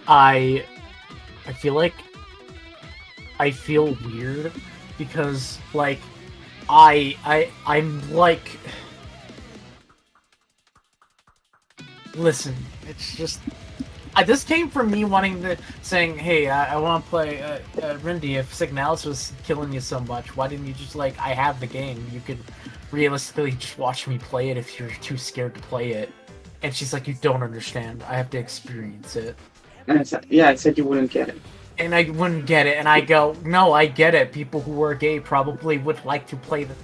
I I feel like I feel weird because like I'm like, listen, it's just this came from me wanting to saying, hey, I want to play Rindy. If Signalis was killing you so much, why didn't you just like, I have the game, you could realistically just watch me play it if you're too scared to play it. And she's like, you don't understand, I have to experience it. And I said, yeah, I said you wouldn't get it. And I wouldn't get it, and I go, no, I get it, people who are gay probably would like to play the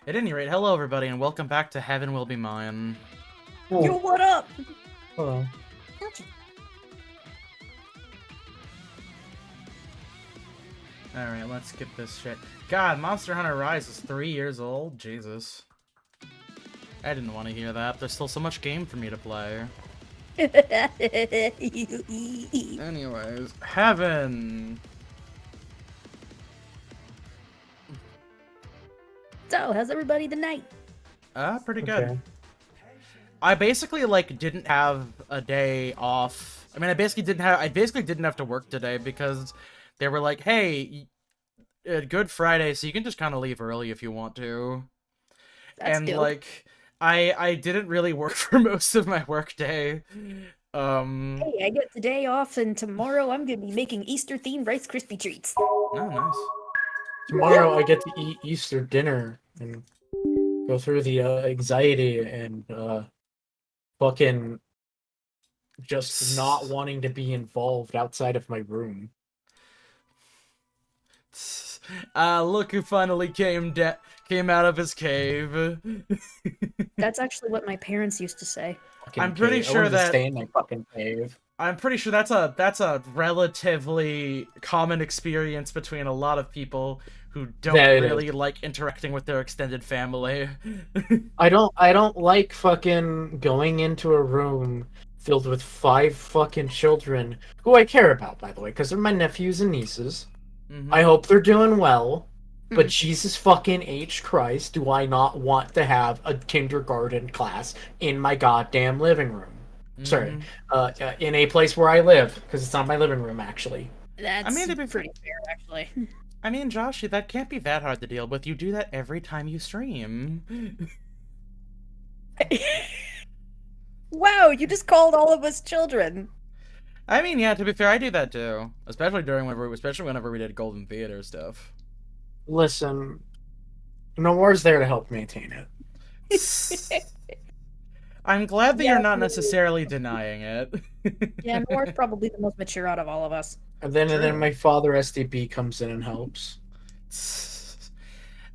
At any rate, hello everybody, and welcome back to Heaven Will Be Mine. Yo, what up? Hello. Alright, let's get this shit. God, Monster Hunter Rise is 3 years old? Jesus. I didn't want to hear that. There's still so much game for me to play. Anyways, Heaven! So, how's everybody tonight? Pretty good. Okay. I basically, like, didn't have a day off. I mean, I basically didn't have to work today because they were like, hey, Good Friday, so you can just kind of leave early if you want to. That's And dope. like, I didn't really work for most of my work day. Hey, I get the day off, and tomorrow I'm gonna be making Easter-themed Rice Krispie treats. Oh, nice. Tomorrow I get to eat Easter dinner and go through the anxiety and fucking just not wanting to be involved outside of my room. Look who finally came out of his cave. That's actually what my parents used to say. Fucking I'm pretty cave. I sure wanted to that- stay in my fucking cave. I'm pretty sure that's a relatively common experience between a lot of people who don't Yeah, it really like interacting with their extended family. I don't like fucking going into a room filled with 5 fucking children who I care about, by the way, because they're my nephews and nieces. Mhm. I hope they're doing well. But Mhm. Jesus fucking H Christ, do I not want to have a kindergarten class in my goddamn living room? Sorry, Mhm. in a place where I live, because it's not my living room, actually. That's mean, to be pretty fair, actually. I mean, Josh, that can't be that hard to deal with. You do that every time you stream. Wow, you just called all of us children. I mean, yeah, to be fair, I do that too. Especially whenever we did Golden Theater stuff. Listen, Noir's there to help maintain it. I'm glad that Yeah, you're not we- necessarily denying it. Yeah, Noir's probably the most mature out of all of us. And then True. my father SDB comes in and helps.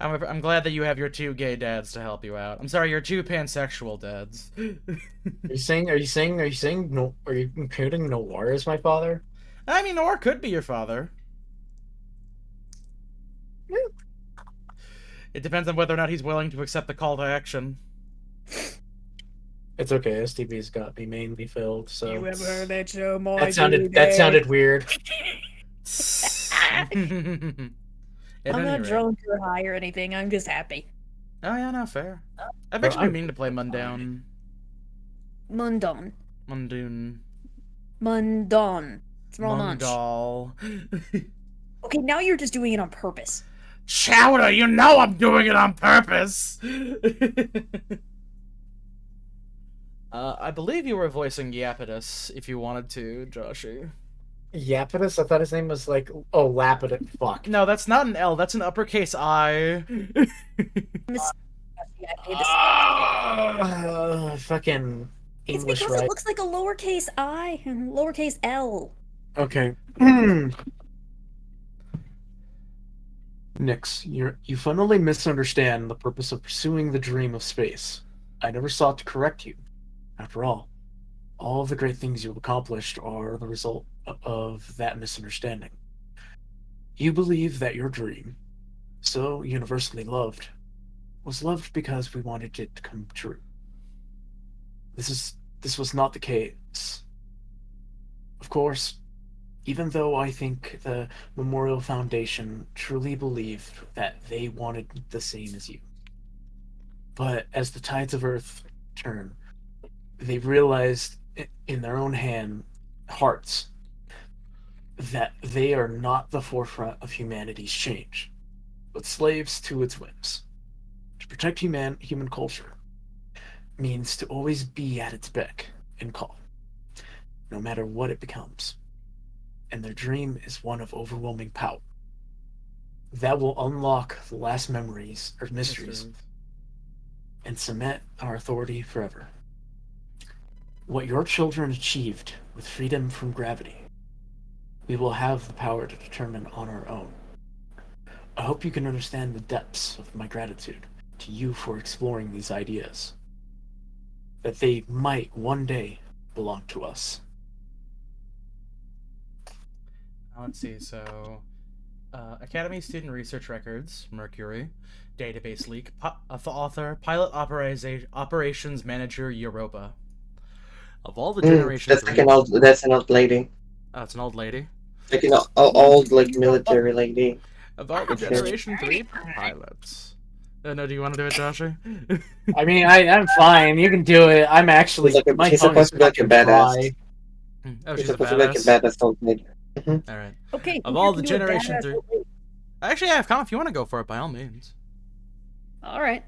I'm glad that you have your 2 gay dads to help you out. I'm sorry, your 2 pansexual dads. Are you saying no? Are you including Noir as my father? I mean, or could be your father. Yeah. It depends on whether or not he's willing to accept the call to action. It's okay. SDB's got me mainly filled, so You ever heard that show, my that sounded weird. At I'm any not rate. drunk or high or anything. I'm just happy. Oh yeah, no, fair. I've Bro, actually been I'm meaning to play Mundown. Mundon. Mundoon. Mundon. Small munch. Mundal. Okay, now you're just doing it on purpose. Chowder, you know I'm doing it on purpose! I believe you were voicing Iapetus, if you wanted to, Joshy. Iapetus? I thought his name was like Lapidus. Fuck. No, that's not an L, that's an uppercase I. Yeah, I did this. Fucking It's English, because right? it looks like a lowercase I and lowercase L. Okay. Nix, you fundamentally misunderstand the purpose of pursuing the dream of space. I never sought to correct you. After all of the great things you've accomplished are the result of that misunderstanding. You believe that your dream, so universally loved, was loved because we wanted it to come true. This was not the case. Of course, even though I think the Memorial Foundation truly believed that they wanted the same as you. But as the tides of Earth turn, they realized in their own hearts that they are not the forefront of humanity's change, but slaves to its whims. To protect human culture means to always be at its beck and call, no matter what it becomes. And their dream is one of overwhelming power. That will unlock the last memories or mysteries and cement our authority forever. What your children achieved with freedom from gravity, we will have the power to determine on our own. I hope you can understand the depths of my gratitude to you for exploring these ideas. That they might one day belong to us. Let's see, so... Academy Student Research Records, Mercury, Database Leak, author, Pilot Operations Manager, Europa. Of all the Generation That's 3... like that's an old lady. Oh, it's an old lady? Like an old like military lady. Of all the Generation 3 pilots... no, do you want to do it, Josher? I mean, I'm fine. You can do it. I'm actually... She's supposed to be like a badass. Oh, She's she's a supposed to be like a badass? badass old lady. Alright. Okay. Of who all can the do a Generation badass 3... old lady? Actually, yeah, Connor, if you want to go for it, by all means. All right.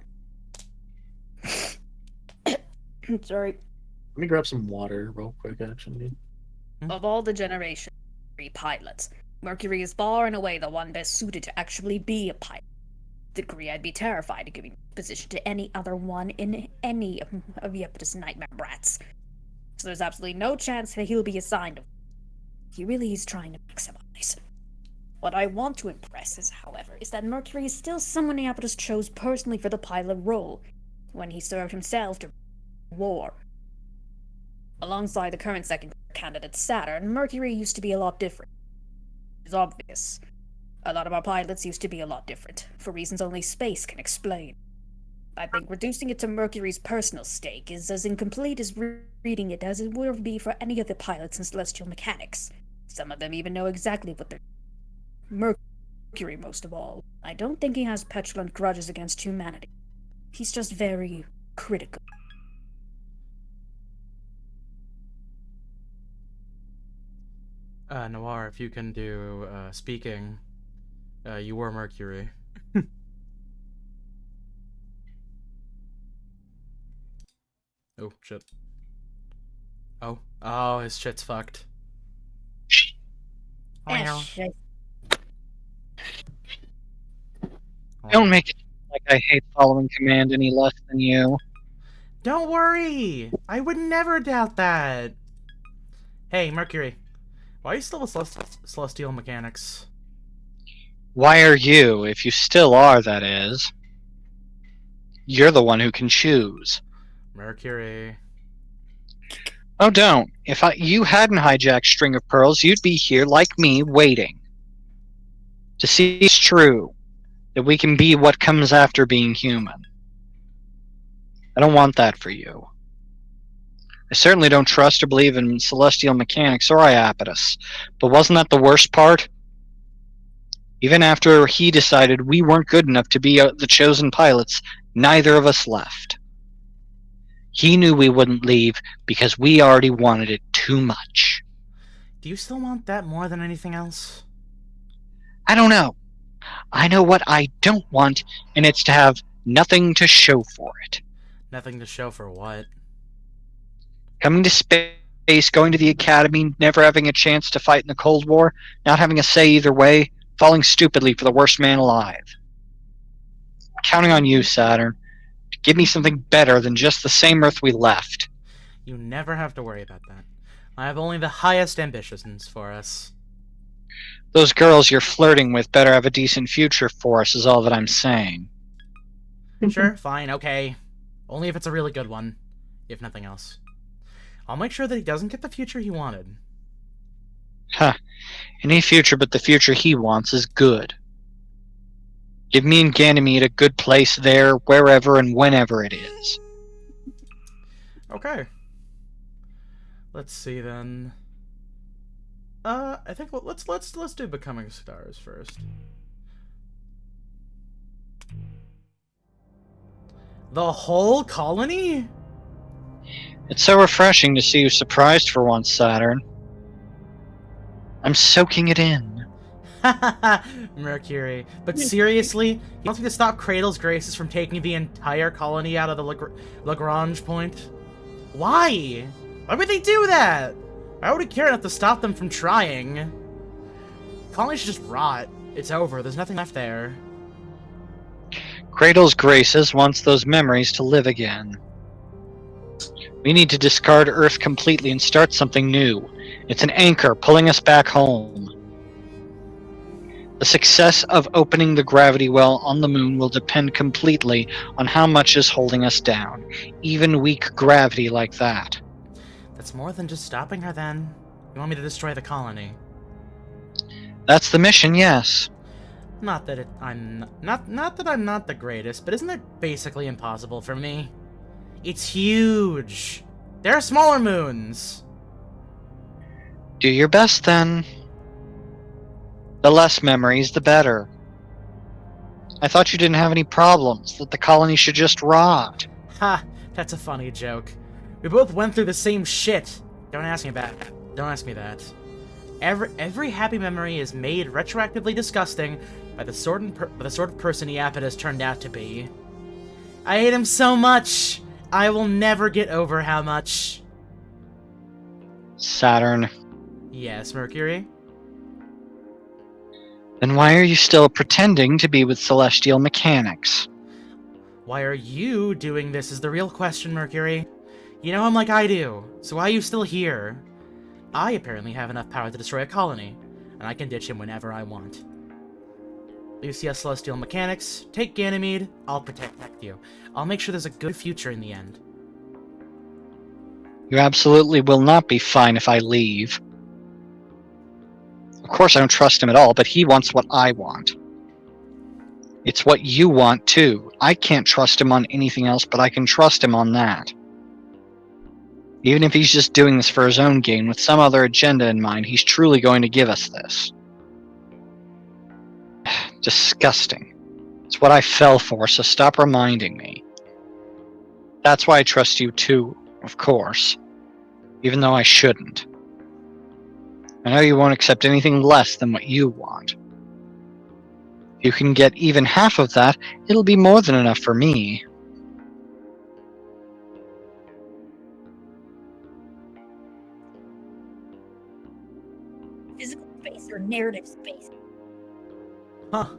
Sorry. Let me grab some water real quick, actually. Of all the Generation 3 pilots, Mercury is far and away the one best suited to actually be a pilot. Degree, I'd be terrified of giving position to any other one in any of Iapetus nightmare brats. So there's absolutely no chance that he'll be assigned. He really is trying to maximize. What I want to impress is, however, is that Mercury is still someone Iapetus chose personally for the pilot role, when he served himself during the war. Alongside the current second candidate, Saturn, Mercury used to be a lot different. It's obvious. A lot of our pilots used to be a lot different, for reasons only space can explain. I think reducing it to Mercury's personal stake is as incomplete as reading it as it would be for any of the pilots in Celestial Mechanics. Some of them even know exactly what they're... Mercury, most of all. I don't think he has petulant grudges against humanity. He's just very critical. Noir, if you can do speaking, you were Mercury. Oh, shit. Oh, his shit's fucked. Shit. Don't make it like I hate following command any less than you. Don't worry! I would never doubt that! Hey, Mercury. Why are you still with Celestial Mechanics? Why are you, if you still are, that is? You're the one who can choose. Mercury. Oh, don't. If you hadn't hijacked String of Pearls, you'd be here like me, waiting. To see it's true. That we can be what comes after being human. I don't want that for you. I certainly don't trust or believe in Celestial Mechanics or Iapetus, but wasn't that the worst part? Even after he decided we weren't good enough to be the chosen pilots, neither of us left. He knew we wouldn't leave because we already wanted it too much. Do you still want that more than anything else? I don't know. I know what I don't want, and it's to have nothing to show for it. Nothing to show for what? Coming to space, going to the academy, never having a chance to fight in the Cold War, not having a say either way, falling stupidly for the worst man alive. I'm counting on you, Saturn, to give me something better than just the same Earth we left. You never have to worry about that. I have only the highest ambitions for us. Those girls you're flirting with better have a decent future for us, is all that I'm saying. Sure, fine, okay. Only if it's a really good one, if nothing else. I'll make sure that he doesn't get the future he wanted. Huh. Any future but the future he wants is good. Give me and Ganymede a good place there, wherever and whenever it is. Okay. Let's see then. I think let's do Becoming Stars first. The whole colony? It's so refreshing to see you surprised for once, Saturn. I'm soaking it in. Mercury. But seriously, you want me to stop Cradle's Graces from taking the entire colony out of the Lagrange point? Why? Why would they do that? Why would he care enough to stop them from trying? Colony should just rot. It's over. There's nothing left there. Cradle's Graces wants those memories to live again. We need to discard Earth completely and start something new. It's an anchor pulling us back home. The success of opening the gravity well on the moon will depend completely on how much is holding us down. Even weak gravity like that. That's more than just stopping her, then. You want me to destroy the colony? That's the mission, yes. Not that I'm not that I'm not the greatest, but isn't it basically impossible for me? It's huge. There are smaller moons. Do your best, then. The less memories, the better. I thought you didn't have any problems, that the colony should just rot. Ha, that's a funny joke. We both went through the same shit. Don't ask me that. Don't ask me that. Every happy memory is made retroactively disgusting by the sort of person Iapetus turned out to be. I hate him so much. I will never get over how much. Saturn. Yes, Mercury? Then why are you still pretending to be with celestial mechanics? Why are you doing this is the real question, Mercury. You know him like I do, so why are you still here? I apparently have enough power to destroy a colony, and I can ditch him whenever I want. Lucia Celestial Mechanics, take Ganymede, I'll protect you. I'll make sure there's a good future in the end. You absolutely will not be fine if I leave. Of course I don't trust him at all, but he wants what I want. It's what you want, too. I can't trust him on anything else, but I can trust him on that. Even if he's just doing this for his own gain with some other agenda in mind, he's truly going to give us this. Disgusting. It's what I fell for, so stop reminding me. That's why I trust you too, of course. Even though I shouldn't. I know you won't accept anything less than what you want. If you can get even half of that, it'll be more than enough for me. Physical space or narrative space? Huh.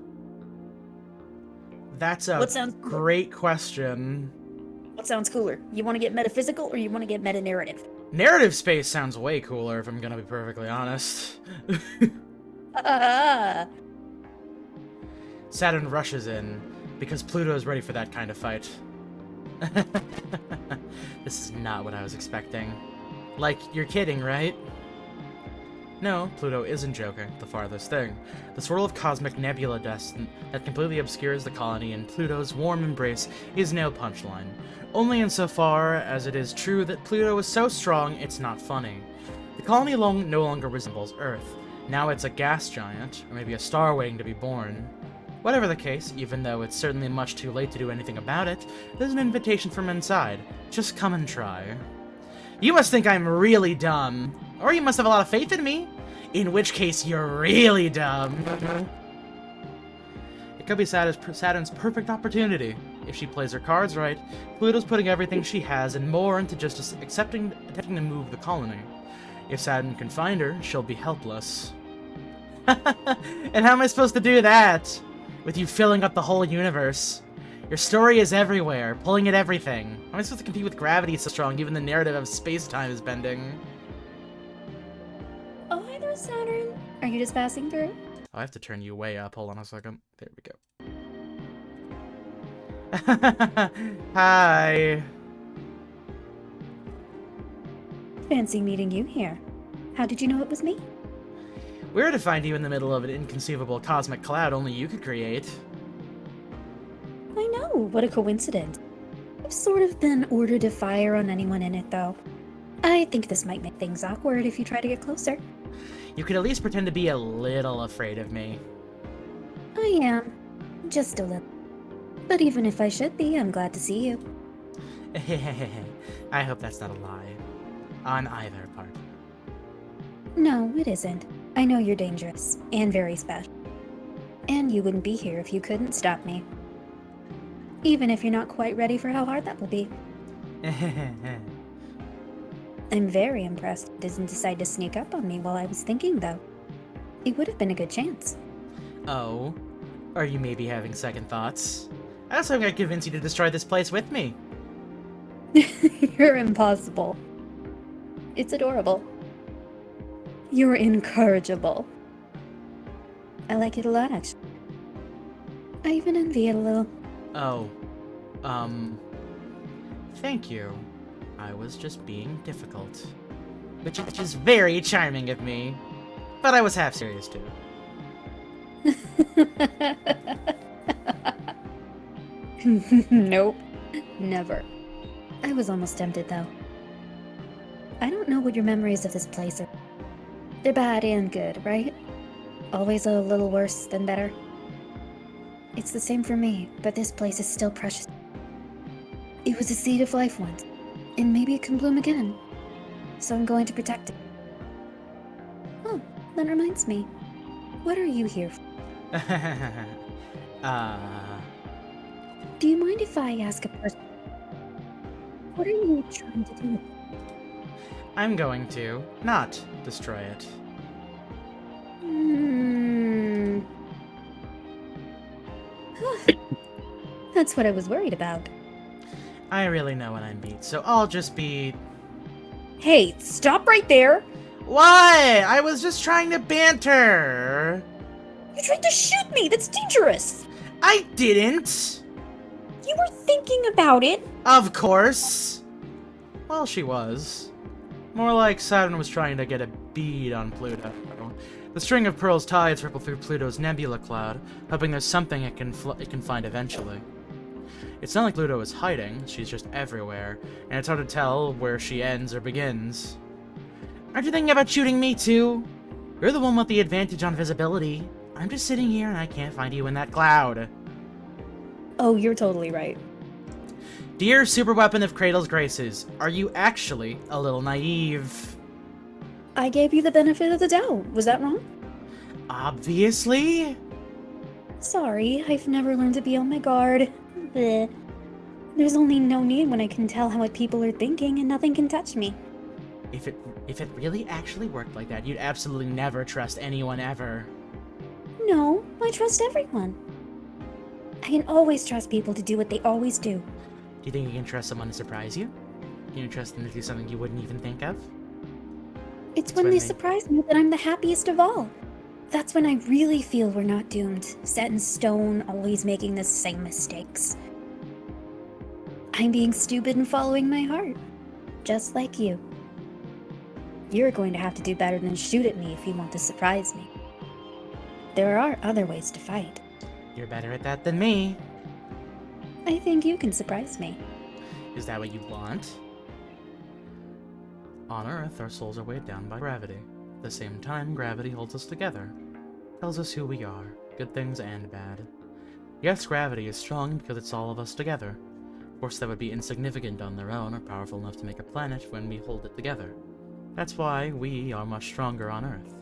That's a What sounds great question. What sounds cooler? You want to get metaphysical or you want to get meta-narrative? Narrative space sounds way cooler, if I'm gonna be perfectly honest. Saturn rushes in, because Pluto is ready for that kind of fight. This is not what I was expecting. Like, you're kidding, right? No, Pluto isn't joking, the farthest thing. The swirl of cosmic nebula dust that completely obscures the colony in Pluto's warm embrace is no punchline. Only insofar as it is true that Pluto is so strong, it's not funny. The colony no longer resembles Earth. Now it's a gas giant, or maybe a star waiting to be born. Whatever the case, even though it's certainly much too late to do anything about it, there's an invitation from inside. Just come and try. You must think I'm really dumb. Or you must have a lot of faith in me. In which case, you're really dumb. It could be Saturn's perfect opportunity. If she plays her cards right, Pluto's putting everything she has and more into just attempting to move the colony. If Saturn can find her, she'll be helpless. And how am I supposed to do that? With you filling up the whole universe. Your story is everywhere, pulling at everything. How am I supposed to compete with gravity so strong, given the narrative of space-time is bending? Oh, hi there, Saturn. Are you just passing through? I have to turn you way up. Hold on a second. There we go. Hi. Fancy meeting you here. How did you know it was me? Weird to find you in the middle of an inconceivable cosmic cloud only you could create. I know, what a coincidence. I've sort of been ordered to fire on anyone in it, though. I think this might make things awkward if you try to get closer. You could at least pretend to be a little afraid of me. I am. Just a little. But even if I should be, I'm glad to see you. I hope that's not a lie. On either part. No, it isn't. I know you're dangerous, and very special. And you wouldn't be here if you couldn't stop me. Even if you're not quite ready for how hard that will be. I'm very impressed you didn't decide to sneak up on me while I was thinking, though. It would have been a good chance. Oh? Are you maybe having second thoughts? I was hoping I'd convince you to destroy this place with me. You're impossible. It's adorable. You're incorrigible. I like it a lot, actually. I even envy it a little. Oh. Thank you. I was just being difficult. Which is very charming of me. But I was half serious too. Nope. Never. I was almost tempted, though. I don't know what your memories of this place are. They're bad and good, right? Always a little worse than better. It's the same for me, but this place is still precious. It was a seed of life once, and maybe it can bloom again. So I'm going to protect it. Oh, that reminds me. What are you here for? Do you mind if I ask a person? What are you trying to do? I'm going to not destroy it. That's what I was worried about. I really know when I'm beat, so I'll just be... Hey, stop right there! What? I was just trying to banter! You tried to shoot me! That's dangerous! I didn't! You were thinking about it! Of course! Well, she was. More like Saturn was trying to get a bead on Pluto. The string of pearls tides ripple through Pluto's nebula cloud, hoping there's something it can find eventually. It's not like Pluto is hiding, she's just everywhere, and it's hard to tell where she ends or begins. Aren't you thinking about shooting me too? You're the one with the advantage on visibility. I'm just sitting here and I can't find you in that cloud. Oh, you're totally right. Dear super weapon of Cradle's Graces, are you actually a little naive? I gave you the benefit of the doubt. Was that wrong? Obviously. Sorry, I've never learned to be on my guard. Bleh. There's only no need when I can tell how what people are thinking and nothing can touch me. If it really actually worked like that, you'd absolutely never trust anyone ever. No, I trust everyone. I can always trust people to do what they always do. Do you think you can trust someone to surprise you? Can you trust them to do something you wouldn't even think of? It's when they surprise me that I'm the happiest of all. That's when I really feel we're not doomed, set in stone, always making the same mistakes. I'm being stupid and following my heart. Just like you. You're going to have to do better than shoot at me if you want to surprise me. There are other ways to fight. You're better at that than me. I think you can surprise me. Is that what you want? On Earth, our souls are weighed down by gravity. At the same time, gravity holds us together. Tells us who we are, good things and bad. Yes, gravity is strong because it's all of us together. Forces that would be insignificant on their own are powerful enough to make a planet when we hold it together. That's why we are much stronger on Earth.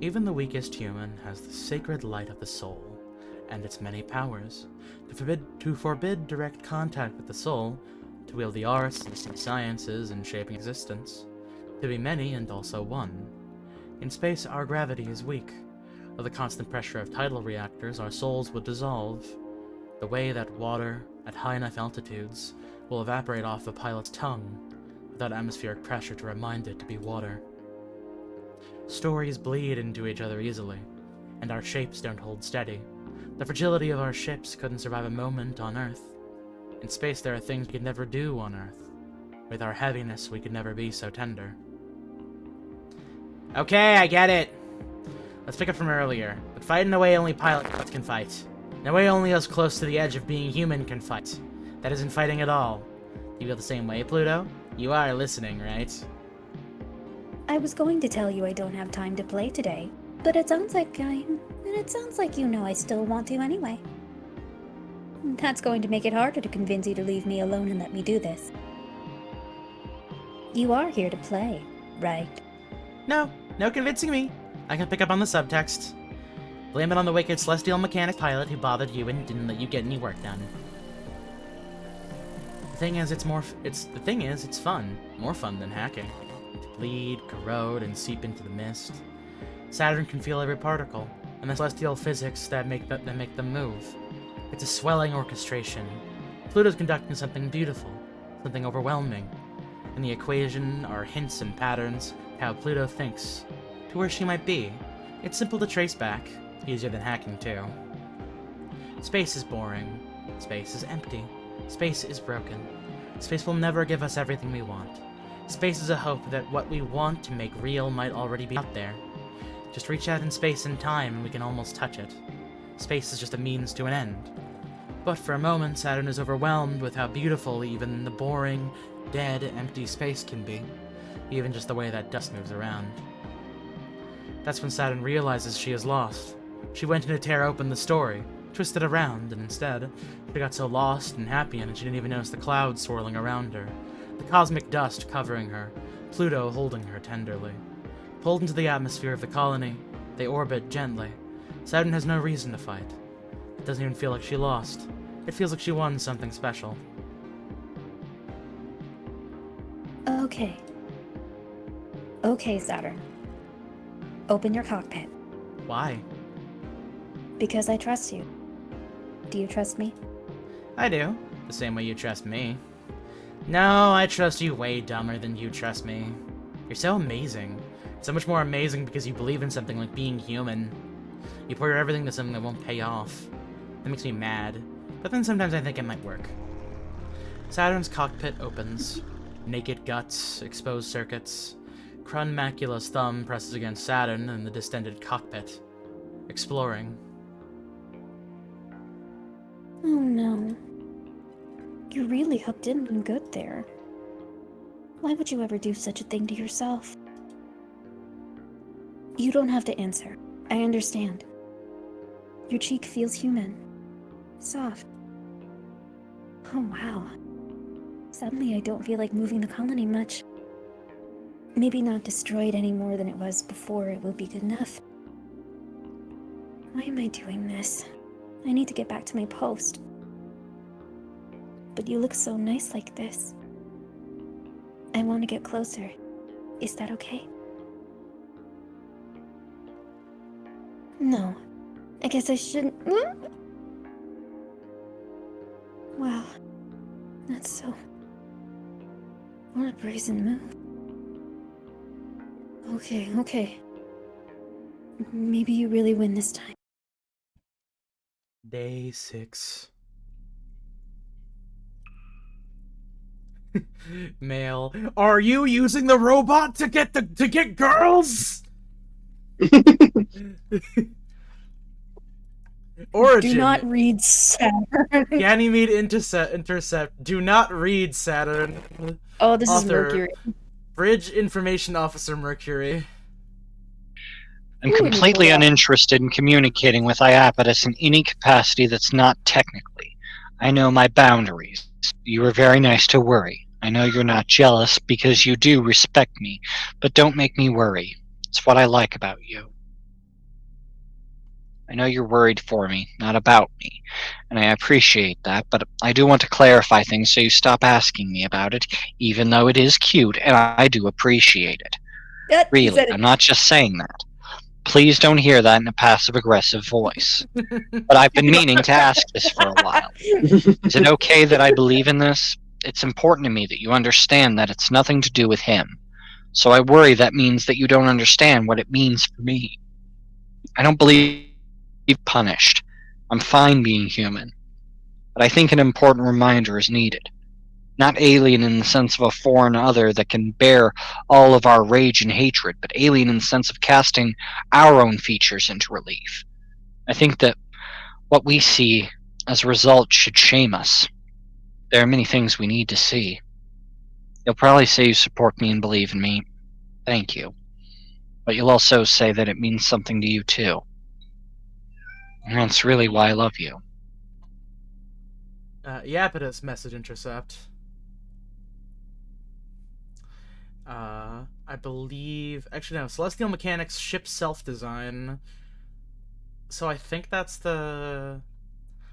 Even the weakest human has the sacred light of the soul, and its many powers. To forbid direct contact with the soul, to wield the arts and sciences in shaping existence, to be many and also one. In space, our gravity is weak. With the constant pressure of tidal reactors, our souls would dissolve. The way that water, at high enough altitudes, will evaporate off the pilot's tongue, without atmospheric pressure to remind it to be water. Stories bleed into each other easily, and our shapes don't hold steady. The fragility of our ships couldn't survive a moment on Earth. In space, there are things we could never do on Earth. With our heaviness, we could never be so tender. Okay, I get it. Let's pick up from earlier. But fight in a way only pilots can fight. In a way only us close to the edge of being human can fight. That isn't fighting at all. You feel the same way, Pluto? You are listening, right? I was going to tell you I don't have time to play today, but it sounds like you know I still want to anyway. That's going to make it harder to convince you to leave me alone and let me do this. You are here to play, right? No convincing me. I can pick up on the subtext. Blame it on the wicked celestial mechanic pilot who bothered you and didn't let you get any work done. The thing is, it's fun. More fun than hacking. To bleed, corrode, and seep into the mist. Saturn can feel every particle, and the celestial physics that make them move. It's a swelling orchestration. Pluto's conducting something beautiful, something overwhelming. In the equation are hints and patterns how Pluto thinks, to where she might be, It's simple to trace back, easier than hacking too. Space is boring. Space is empty. Space is broken. Space will never give us everything we want. Space is a hope that what we want to make real might already be out there. Just reach out in space and time and we can almost touch it. Space is just a means to an end. But for a moment, Saturn is overwhelmed with how beautiful even the boring, dead, empty space can be. Even just the way that dust moves around. That's when Saturn realizes she is lost. She went in to tear open the story, twisted around, and instead, she got so lost and happy in it she didn't even notice the clouds swirling around her, the cosmic dust covering her, Pluto holding her tenderly. Pulled into the atmosphere of the colony, they orbit gently. Saturn has no reason to fight. It doesn't even feel like she lost. It feels like she won something special. Okay. Okay, Saturn. Open your cockpit. Why? Because I trust you. Do you trust me? I do. The same way you trust me. No, I trust you way dumber than you trust me. You're so amazing. So much more amazing because you believe in something like being human. You pour your everything to something that won't pay off. That makes me mad. But then sometimes I think it might work. Saturn's cockpit opens. Naked guts, exposed circuits. Krun Macula's thumb presses against Saturn in the distended cockpit. Exploring. Oh no. You're really hooked in and good there. Why would you ever do such a thing to yourself? You don't have to answer. I understand. Your cheek feels human. Soft. Oh wow. Suddenly I don't feel like moving the colony much. Maybe not destroyed any more than it was before, it will be good enough. Why am I doing this? I need to get back to my post. But you look so nice like this. I want to get closer. Is that okay? No. I guess I shouldn't. Wow. That's so... What a brazen move. Okay. Maybe you really win this time. Day 6. Mail. Are you using the robot to get girls? Origin. Do not read Saturn. Ganymede intercept. Do not read Saturn. Oh, this is Author, Mercury. Bridge Information Officer Mercury. I'm Ooh, completely Nicola. uninterested in communicating with Iapetus in any capacity that's not technically. I know my boundaries. You were very nice to worry. I know you're not jealous because you do respect me, but don't make me worry. It's what I like about you. I know you're worried for me, not about me, and I appreciate that, but I do want to clarify things so you stop asking me about it, even though it is cute, and I do appreciate it. Really, I'm not just saying that. Please don't hear that in a passive-aggressive voice. But I've been meaning to ask this for a while. Is it okay that I believe in this? It's important to me that you understand that it's nothing to do with him. So I worry that means that you don't understand what it means for me. I don't believe punished. I'm fine being human. But I think an important reminder is needed. Not alien in the sense of a foreign other that can bear all of our rage and hatred, but alien in the sense of casting our own features into relief. I think that what we see as a result should shame us. There are many things we need to see. You'll probably say you support me and believe in me. Thank you. But you'll also say that it means something to you too. And that's really why I love you. Iapetus message intercept. I believe... Actually, no. Celestial Mechanics ship self-design. So I think that's the...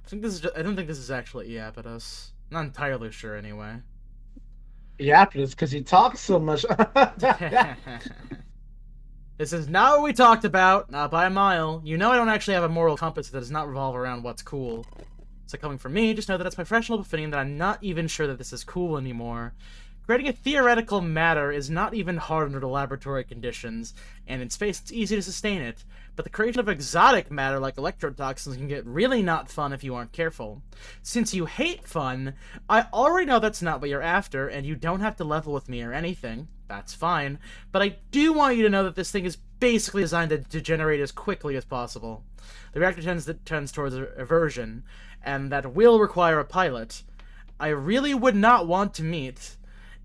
I don't think this is actually Iapetus. Not entirely sure, anyway. Iapetus, because he talks so much. This is not what we talked about, not by a mile. You know I don't actually have a moral compass that does not revolve around what's cool. So coming from me, just know that it's my professional opinion that I'm not even sure that this is cool anymore. Creating a theoretical matter is not even hard under the laboratory conditions, and in space it's easy to sustain it, but the creation of exotic matter like electrotoxins can get really not fun if you aren't careful. Since you hate fun, I already know that's not what you're after, and you don't have to level with me or anything. That's fine, but I do want you to know that this thing is basically designed to degenerate as quickly as possible. The reactor tends towards aversion, and that will require a pilot I really would not want to meet,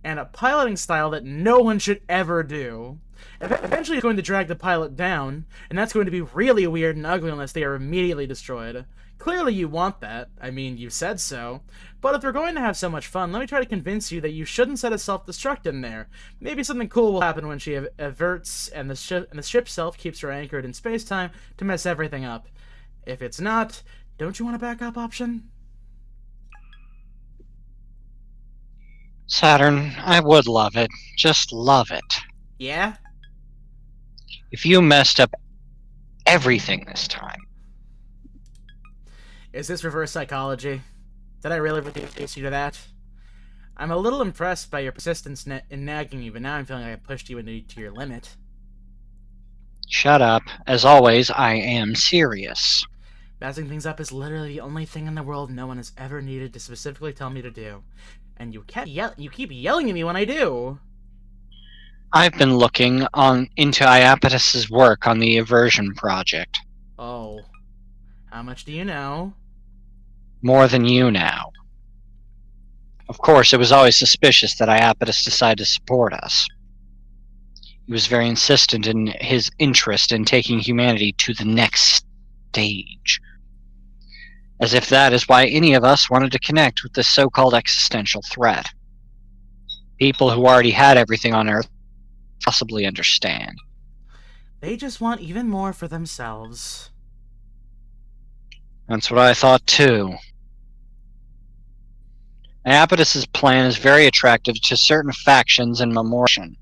and a piloting style that no one should ever do. Eventually it's going to drag the pilot down, and that's going to be really weird and ugly unless they are immediately destroyed. Clearly you want that. I mean, you said so. But if we're going to have so much fun, let me try to convince you that you shouldn't set a self-destruct in there. Maybe something cool will happen when she averts and the ship self keeps her anchored in space-time to mess everything up. If it's not, don't you want a backup option? Saturn, I would love it. Just love it. Yeah? If you messed up everything this time. Is this reverse psychology? Did I really reduce you to that? I'm a little impressed by your persistence in nagging me, but now I'm feeling like I pushed you to your limit. Shut up. As always, I am serious. Messing things up is literally the only thing in the world no one has ever needed to specifically tell me to do. And you keep yelling at me when I do. I've been looking into Iapetus's work on the Aversion Project. Oh. How much do you know? More than you now. Of course, it was always suspicious that Iapetus decided to support us. He was very insistent in his interest in taking humanity to the next stage. As if that is why any of us wanted to connect with this so-called existential threat. People who already had everything on Earth possibly understand. They just want even more for themselves. That's what I thought too. Iapetus's plan is very attractive to certain factions in Memorian.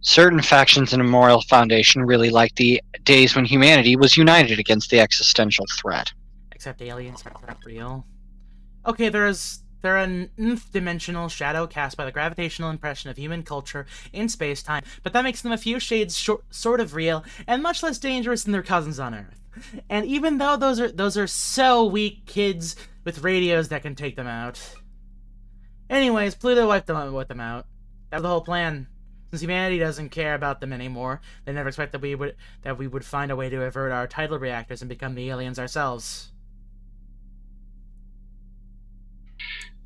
Certain factions in the Memorial Foundation really like the days when humanity was united against the existential threat. Except aliens are not real. Okay, they're an nth-dimensional shadow cast by the gravitational impression of human culture in space-time, but that makes them a few shades sort of real, and much less dangerous than their cousins on Earth. And even though those are so weak kids with radios that can take them out. Anyways, Pluto wiped them out. That was the whole plan. Since humanity doesn't care about them anymore, they never expect that we would find a way to avert our tidal reactors and become the aliens ourselves.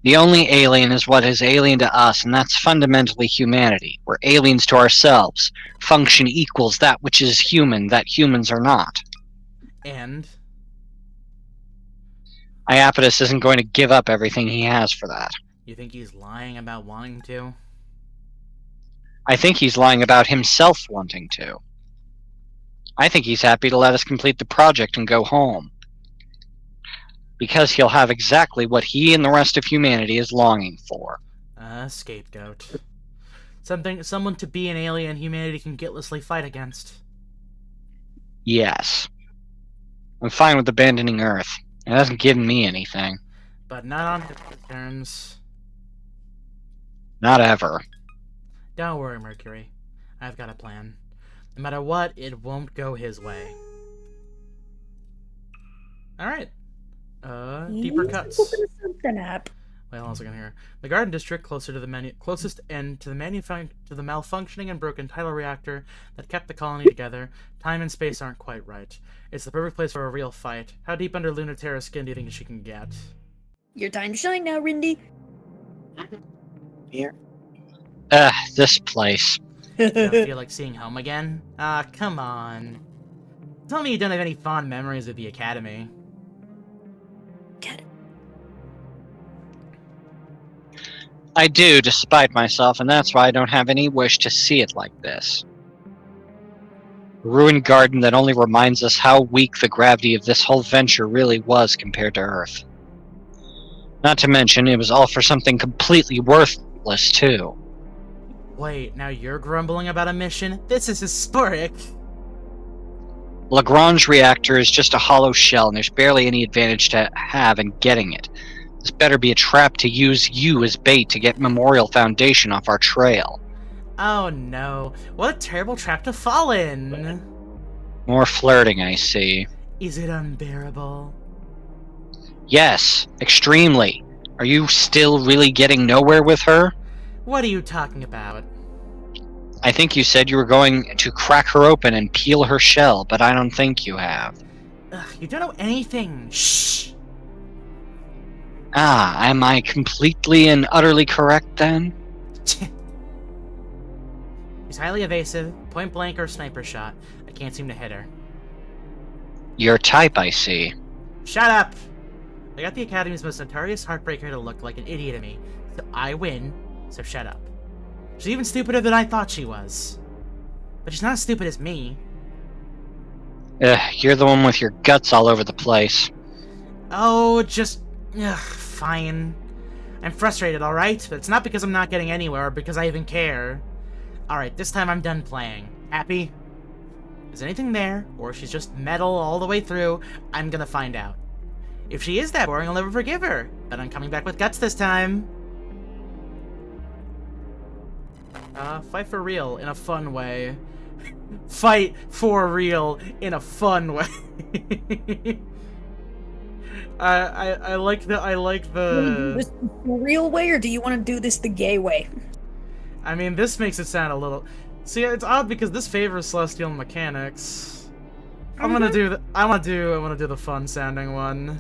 The only alien is what is alien to us, and that's fundamentally humanity. We're aliens to ourselves. Function equals that which is human, that humans are not. And? Iapetus isn't going to give up everything he has for that. You think he's lying about wanting to? I think he's lying about himself wanting to. I think he's happy to let us complete the project and go home. Because he'll have exactly what he and the rest of humanity is longing for. Scapegoat. Someone to be an alien humanity can guiltlessly fight against. Yes. I'm fine with abandoning Earth. It hasn't given me anything. But not on his terms. Not ever. Don't worry, Mercury. I've got a plan. No matter what, it won't go his way. Alright. Deeper cuts. Something up. What else are we gonna hear? The Garden District, closest end to the malfunctioning and broken tidal reactor that kept the colony together. Time and space aren't quite right. It's the perfect place for a real fight. How deep under Lunaterra's skin do you think she can get? Your time to shine now, Rindy. Here. This place. You don't feel like seeing home again? Ah, come on. Tell me you don't have any fond memories of the Academy. I do, despite myself, and that's why I don't have any wish to see it like this. A ruined garden that only reminds us how weak the gravity of this whole venture really was compared to Earth. Not to mention, it was all for something completely worthless, too. Wait, now you're grumbling about a mission? This is historic! Lagrange reactor is just a hollow shell, and there's barely any advantage to have in getting it. This better be a trap to use you as bait to get Memorial Foundation off our trail. Oh no, what a terrible trap to fall in! More flirting, I see. Is it unbearable? Yes, extremely. Are you still really getting nowhere with her? What are you talking about? I think you said you were going to crack her open and peel her shell, but I don't think you have. Ugh, you don't know anything. Shh! Ah, am I completely and utterly correct then? She's highly evasive, point blank or sniper shot. I can't seem to hit her. Your type, I see. Shut up! I got the Academy's most notorious heartbreaker to look like an idiot to me, so I win, so shut up. She's even stupider than I thought she was. But she's not as stupid as me. You're the one with your guts all over the place. Oh, just... Ugh, fine. I'm frustrated, alright? But it's not because I'm not getting anywhere or because I even care. Alright, this time I'm done playing. Happy? Is anything there, or if she's just metal all the way through, I'm gonna find out. If she is that boring, I'll never forgive her. But I'm coming back with guts this time. Fight for real in a fun way. Fight for real in a fun way. I like the Do this the real way, or do you want to do this the gay way? I mean, this makes it sound a little... See, it's odd because this favors Celestial Mechanics. I want to do the fun sounding one.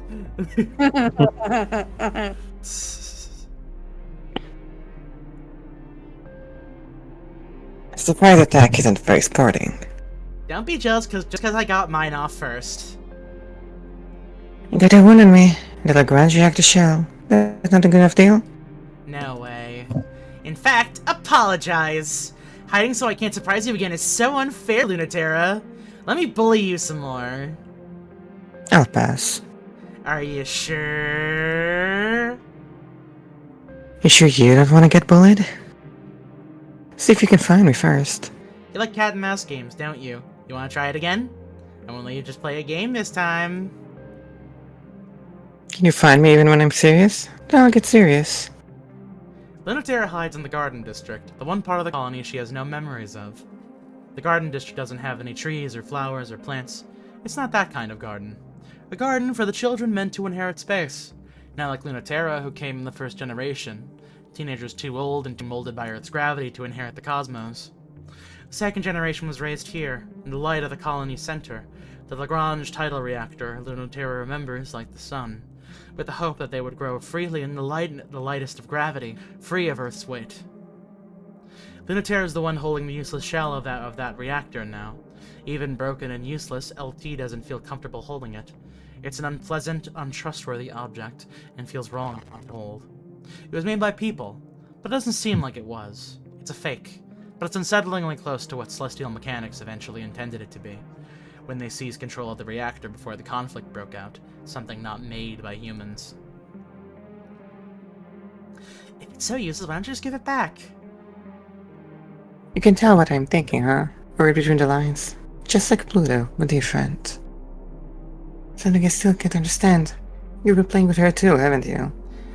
Surprise attack isn't very sporting. Don't be jealous just because I got mine off first. You got a wound on me. The Lagrange reactor shell. That's not a good enough deal? No way. In fact, apologize. Hiding so I can't surprise you again is so unfair, Lunaterra. Let me bully you some more. I'll pass. Are you sure? You sure you don't want to get bullied? See if you can find me first. You like cat and mouse games, don't you? You want to try it again? I won't let you just play a game this time. Can you find me even when I'm serious? Then I'll get serious. Lunaterra hides in the Garden District, the one part of the colony she has no memories of. The Garden District doesn't have any trees or flowers or plants. It's not that kind of garden. A garden for the children meant to inherit space. Not like Lunaterra, who came in the first generation. Teenagers too old and too molded by Earth's gravity to inherit the cosmos. The second generation was raised here, in the light of the colony's center, the Lagrange tidal reactor Lunaterra remembers like the sun, with the hope that they would grow freely in the lightest of gravity, free of Earth's weight. Lunaterra is the one holding the useless shell of that reactor now. Even broken and useless, LT doesn't feel comfortable holding it. It's an unpleasant, untrustworthy object, and feels wrong to hold. It was made by people, but it doesn't seem like it was. It's a fake, but it's unsettlingly close to what Celestial Mechanics eventually intended it to be, when they seized control of the reactor before the conflict broke out, something not made by humans. If it's so useless, why don't you just give it back? You can tell what I'm thinking, huh? Read between the lines. Just like Pluto, but different. Something I still can't understand. You've been playing with her too, haven't you?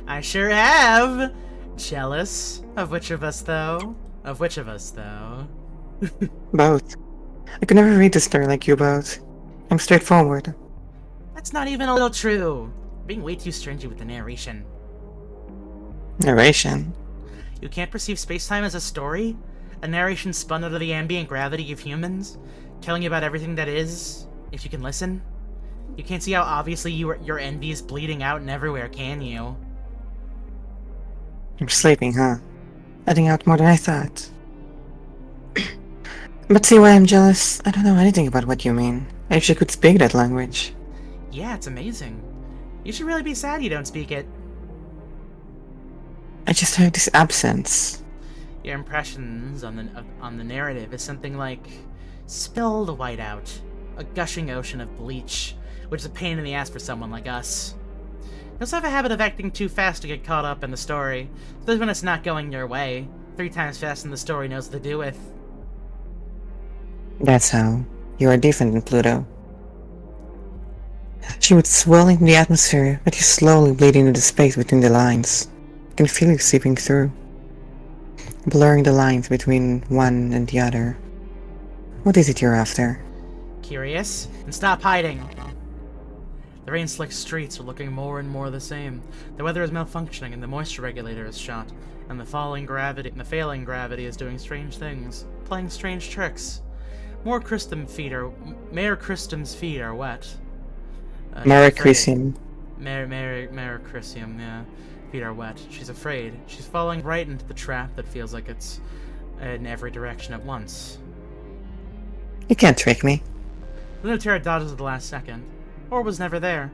I sure have! Jealous? Of which of us, though? Of which of us, though? Both. I could never read the story like you both. I'm straightforward. That's not even a little true. You're being way too stringent with the narration. Narration? You can't perceive space-time as a story? A narration spun out of the ambient gravity of humans? Telling you about everything that is, if you can listen? You can't see how obviously your envy is bleeding out and everywhere, can you? You're sleeping, huh? Letting out more than I thought. But see why I'm jealous? I don't know anything about what you mean. I wish I could speak that language. Yeah, it's amazing. You should really be sad you don't speak it. I just have this absence. Your impressions on the narrative is something like spilled whiteout, a gushing ocean of bleach, which is a pain in the ass for someone like us. You also have a habit of acting too fast to get caught up in the story, especially when it's not going your way. 3 times fast than the story knows what to do with. That's how. You are different than Pluto. She would swirl in the atmosphere, but you slowly bleed into the space between the lines. I can feel you seeping through, blurring the lines between one and the other. What is it you're after? Curious? And stop hiding! The rain-slicked streets are looking more and more the same. The weather is malfunctioning and the moisture regulator is shot. And the failing gravity is doing strange things, playing strange tricks. Mayor Christum's feet are wet. Mary Christian. Mayor Christian, yeah. Feet are wet. She's afraid. She's falling right into the trap that feels like it's in every direction at once. You can't trick me. Lunaterra dodges at the last second, or was never there.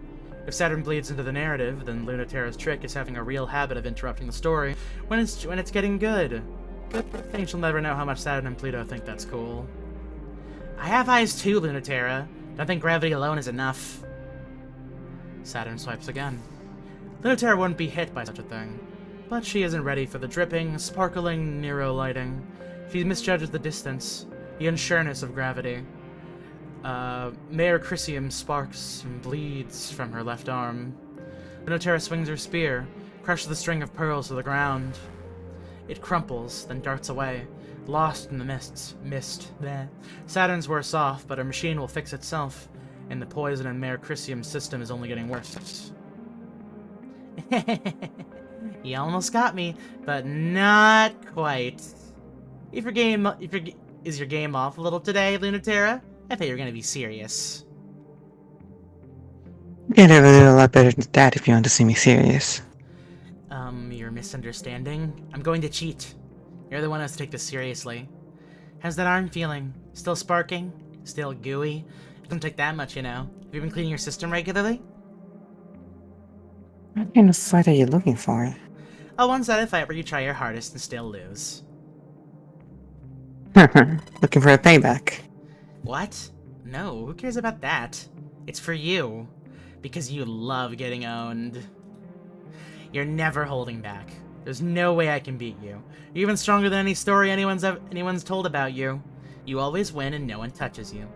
If Saturn bleeds into the narrative, then Lunaterra's trick is having a real habit of interrupting the story when it's getting good. Good thing she'll never know how much Saturn and Pluto think that's cool. I have eyes too, Lunaterra. Don't think gravity alone is enough. Saturn swipes again. Lunaterra wouldn't be hit by such a thing, but she isn't ready for the dripping, sparkling Nero lighting. She misjudges the distance, the unsureness of gravity. Mayor Chrysium sparks and bleeds from her left arm. Lunaterra swings her spear, crushes the string of pearls to the ground. It crumples, then darts away, lost in the mist. Bleh. Saturn's worse off, but her machine will fix itself, and the poison in Mayor Chrysium's system is only getting worse. You almost got me, but not quite. Is your game off a little today, Lunaterra? I thought you were gonna be serious. You can have a little lot better than that if you want to see me serious. You're misunderstanding. I'm going to cheat. You're the one who has to take this seriously. How's that arm feeling? Still sparking? Still gooey? It doesn't take that much, you know. Have you been cleaning your system regularly? What kind of fight are you looking for? A one-sided fight where you try your hardest and still lose. Looking for a payback. What? No, who cares about that? It's for you. Because you love getting owned. You're never holding back. There's no way I can beat you. You're even stronger than any story anyone's told about you. You always win and no one touches you.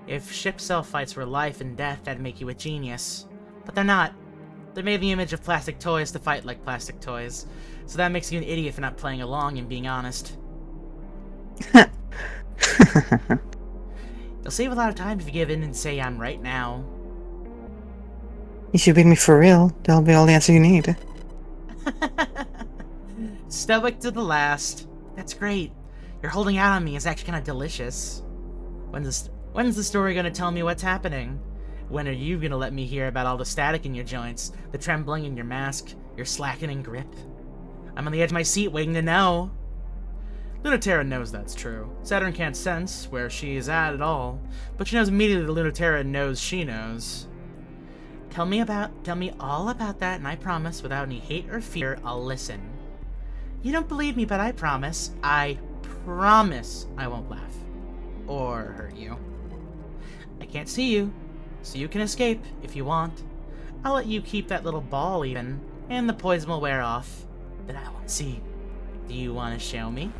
If ship self fights were life and death, that'd make you a genius. But they're not. They're made in the image of plastic toys to fight like plastic toys. So that makes you an idiot for not playing along and being honest. You'll save a lot of time if you give in and say I'm right now. If you beat me for real, that'll be all the answer you need. Stoic to the last. That's great. You're holding out on me is actually kind of delicious. When's the story gonna tell me what's happening? When are you gonna let me hear about all the static in your joints, the trembling in your mask, your slackening grip? I'm on the edge of my seat waiting to know. Lunaterra knows that's true. Saturn can't sense where she is at all, but she knows immediately that Lunaterra knows she knows. Tell me all about that, and I promise, without any hate or fear, I'll listen. You don't believe me, but I promise I won't laugh. Or hurt you. I can't see you, so you can escape if you want. I'll let you keep that little ball even, and the poison will wear off. But I won't see. Do you want to show me?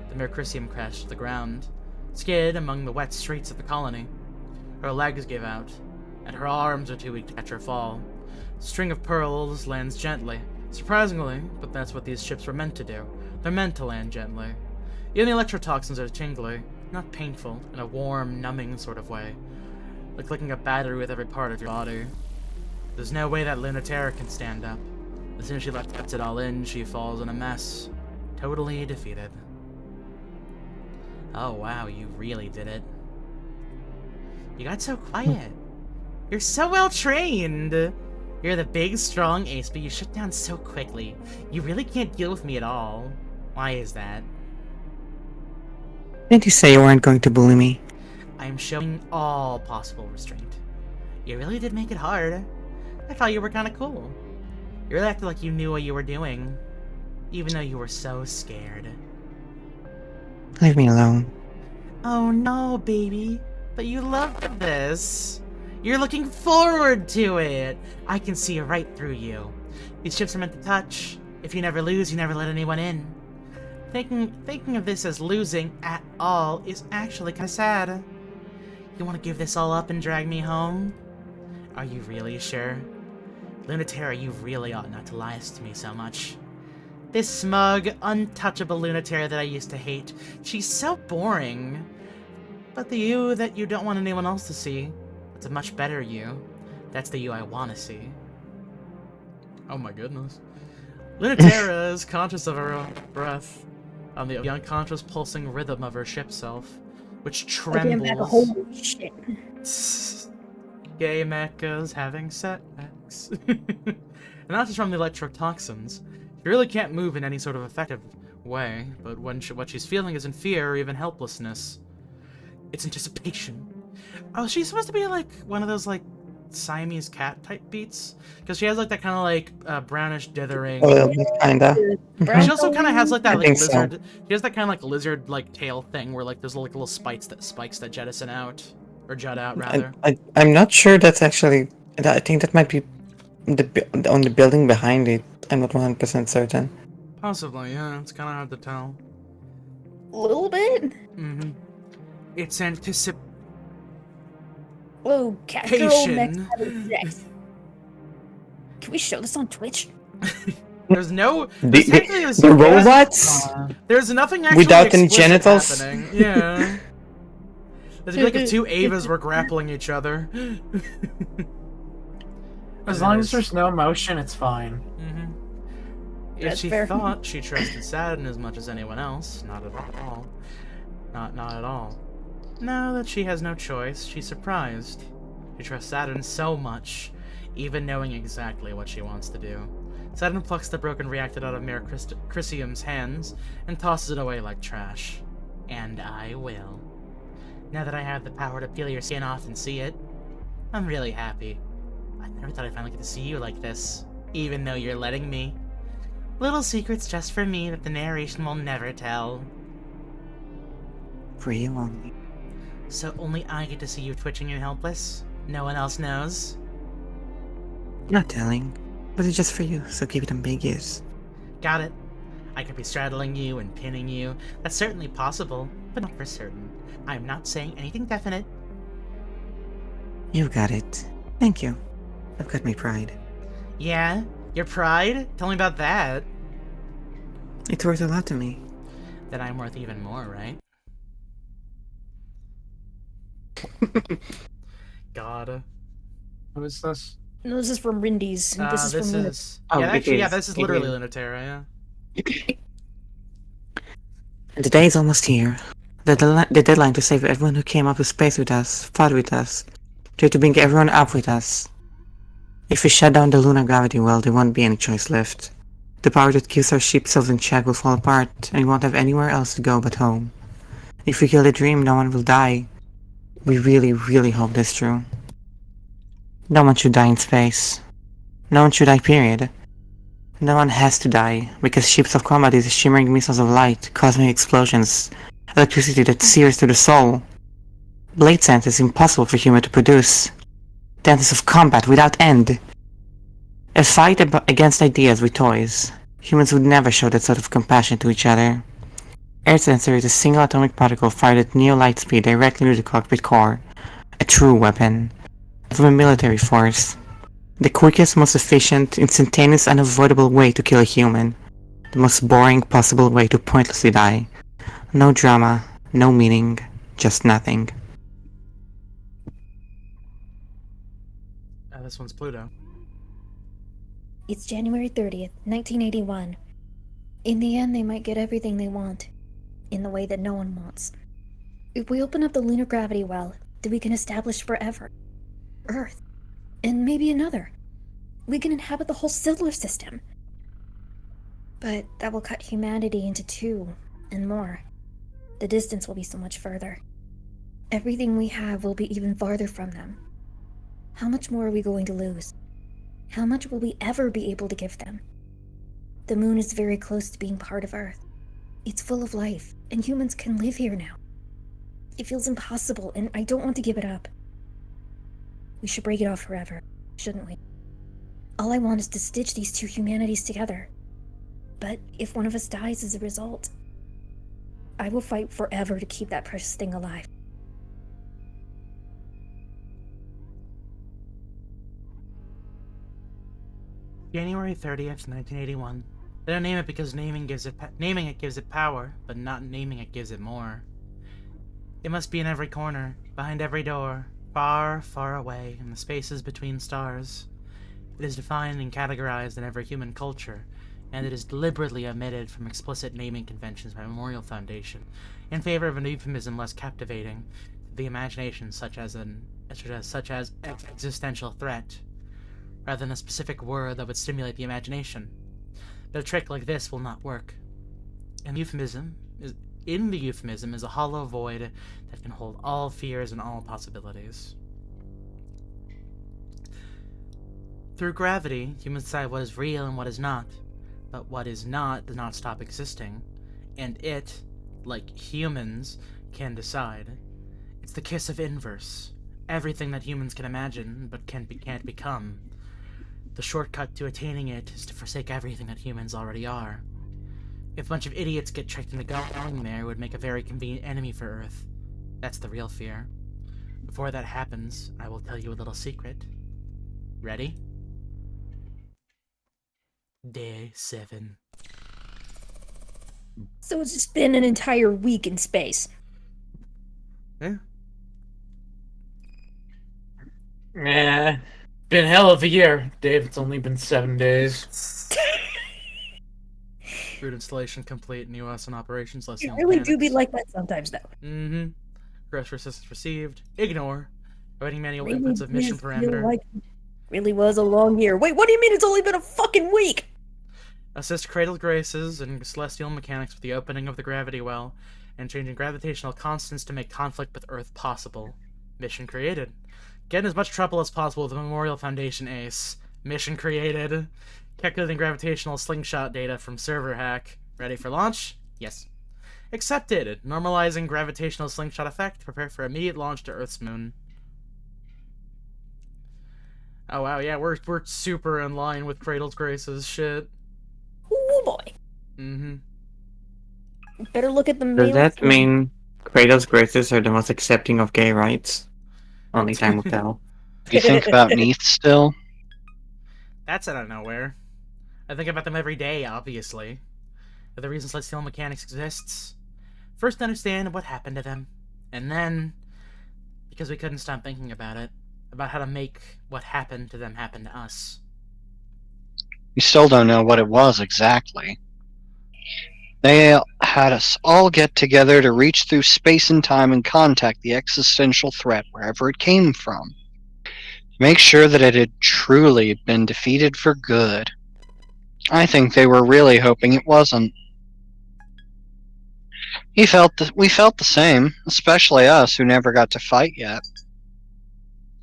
The Mercurium crashed to the ground, skid among the wet streets of the colony. Her legs give out, and her arms are too weak to catch her fall. A string of pearls lands gently. Surprisingly, but that's what these ships were meant to do. They're meant to land gently. Even the electrotoxins are tingly, not painful, in a warm, numbing sort of way. Like clicking a battery with every part of your body. There's no way that Lunaterra can stand up. As soon as she lets it all in, she falls in a mess. Totally defeated. Oh wow, you really did it. You got so quiet. You're so well trained. You're the big, strong ace, but you shut down so quickly. You really can't deal with me at all. Why is that? Didn't you say you weren't going to bully me? I am showing all possible restraint. You really did make it hard. I thought you were kind of cool. You really acted like you knew what you were doing, even though you were so scared. Leave me alone. Oh no, baby. But you loved this. You're looking forward to it. I can see right through you. These ships are meant to touch. If you never lose, you never let anyone in. Thinking of this as losing at all is actually kind of sad. You want to give this all up and drag me home? Are you really sure? Lunatera, you really ought not to lie to me so much. This smug, untouchable Lunatera that I used to hate, she's so boring. But the you that you don't want anyone else to see, that's a much better you. That's the you I want to see. Oh my goodness. Lunatera is conscious of her own breath, on the unconscious pulsing rhythm of her ship self, which trembles. Holy shit. Gay mechas having sex. And not just from the electrotoxins. She really can't move in any sort of effective way, but when what she's feeling isn't fear or even helplessness. It's anticipation. Oh, she's supposed to be like one of those like Siamese cat type beats, because she has like that kind of like brownish dithering. A little bit, kinda. She also kind of has like that I like think so. lizard. She has that kind of like lizard like tail thing where like there's like little spikes that jettison out or jut out rather. I'm not sure that's actually. I think that might be on the building behind it. I'm not 100% certain. Possibly, yeah. It's kind of hard to tell. A little bit? Mm-hmm. It's anticipation. Oh, catgirl next having sex. Can we show this on Twitch? There's no. There's technically The robots There's nothing actually without any explicit genitals. happening. Yeah. There'd be like if two Avas were grappling each other. As long as there's no motion, it's fine. Mm-hmm. If That's she fair. thought she trusted Saturn as much as anyone else, not at all. Not at all. Now that she has no choice, she's surprised. She trusts Saturn so much, even knowing exactly what she wants to do. Saturn plucks the broken reactor out of Mayor Chrysium's hands and tosses it away like trash. And I will. Now that I have the power to peel your skin off and see it, I'm really happy. I never thought I'd finally get to see you like this, even though you're letting me. Little secrets just for me that the narration will never tell. For you only. So only I get to see you twitching and helpless? No one else knows? Not telling, but it's just for you, so keep it ambiguous. Got it. I could be straddling you and pinning you. That's certainly possible, but not for certain. I'm not saying anything definite. You got it. Thank you. I've got my pride. Yeah? Your pride? Tell me about that. It's worth a lot to me. Then I'm worth even more, right? God. Who is this? No, this is from Rindy's. This is from Luna. Oh, yeah, it actually, yeah, is. this is It literally is. Lunatera, yeah. The day is almost here. The deadline to save everyone who came up to space with us, fought with us, tried to bring everyone up with us. If we shut down the lunar gravity well, there won't be any choice left. The power that keeps our ship cells in check will fall apart, and we won't have anywhere else to go but home. If we kill the dream, no one will die. We really, really hope that's true. No one should die in space. No one should die, period. No one has to die, because ships of combat is shimmering missiles of light, cosmic explosions, electricity that sears to the soul. Blade sense is impossible for human to produce. Dances of combat without end. A fight against ideas with toys. Humans would never show that sort of compassion to each other. Air sensor is a single atomic particle fired at near light speed directly into the cockpit core. A true weapon. From a military force. The quickest, most efficient, instantaneous, unavoidable way to kill a human. The most boring possible way to pointlessly die. No drama, no meaning, just nothing. This one's Pluto. It's January 30th, 1981. In the end, they might get everything they want. In the way that no one wants. If we open up the lunar gravity well, then we can establish forever. Earth. And maybe another. We can inhabit the whole solar system. But that will cut humanity into two, and more. The distance will be so much further. Everything we have will be even farther from them. How much more are we going to lose? How much will we ever be able to give them? The moon is very close to being part of Earth. It's full of life, and humans can live here now. It feels impossible, and I don't want to give it up. We should break it off forever, shouldn't we? All I want is to stitch these two humanities together. But if one of us dies as a result, I will fight forever to keep that precious thing alive. January 30th, 1981. They don't name it because naming it gives it power, but not naming it gives it more. It must be in every corner, behind every door, far, far away, in the spaces between stars. It is defined and categorized in every human culture, and it is deliberately omitted from explicit naming conventions by Memorial Foundation, in favor of an euphemism less captivating to the imagination, such as existential threat, rather than a specific word that would stimulate the imagination. But a trick like this will not work. In the euphemism is a hollow void that can hold all fears and all possibilities. Through gravity, humans decide what is real and what is not, but what is not does not stop existing, and it, like humans, can decide. It's the kiss of inverse. Everything that humans can imagine, but can't become. The shortcut to attaining it is to forsake everything that humans already are. If a bunch of idiots get tricked into going there, it would make a very convenient enemy for Earth. That's the real fear. Before that happens, I will tell you a little secret. Ready? Day 7. So it's just been an entire week in space. Yeah. Yeah. Been hell of a year, Dave. It's only been 7 days. Route installation complete. New US in operations. Less You really do be like that sometimes, though. Mm-hmm. Gross resistance received. Ignore. Awaiting manual Really inputs of mission does feel parameter. like it really was a long year. Wait, what do you mean it's only been a fucking week? Assist Cradle Graces and Celestial Mechanics with the opening of the gravity well, and changing gravitational constants to make conflict with Earth possible. Mission created. Get in as much trouble as possible with the Memorial Foundation Ace. Mission created. Calculating gravitational slingshot data from server hack. Ready for launch? Yes. Accepted. Normalizing gravitational slingshot effect. Prepare for immediate launch to Earth's moon. Oh wow, yeah, we're super in line with Cradle's Graces shit. Oh boy. Mm-hmm. Better look at the Does mail. that mean Kratos Graces are the most accepting of gay rights? Only time will tell. You think about Neath still? That's out of nowhere. I think about them every day, obviously. They're the reason Celestial Mechanics exists. First, understand what happened to them. And then, because we couldn't stop thinking about it, about how to make what happened to them happen to us. We still don't know what it was exactly. They had us all get together to reach through space and time and contact the existential threat wherever it came from. Make sure that it had truly been defeated for good. I think they were really hoping it wasn't. We felt the same, especially us who never got to fight yet.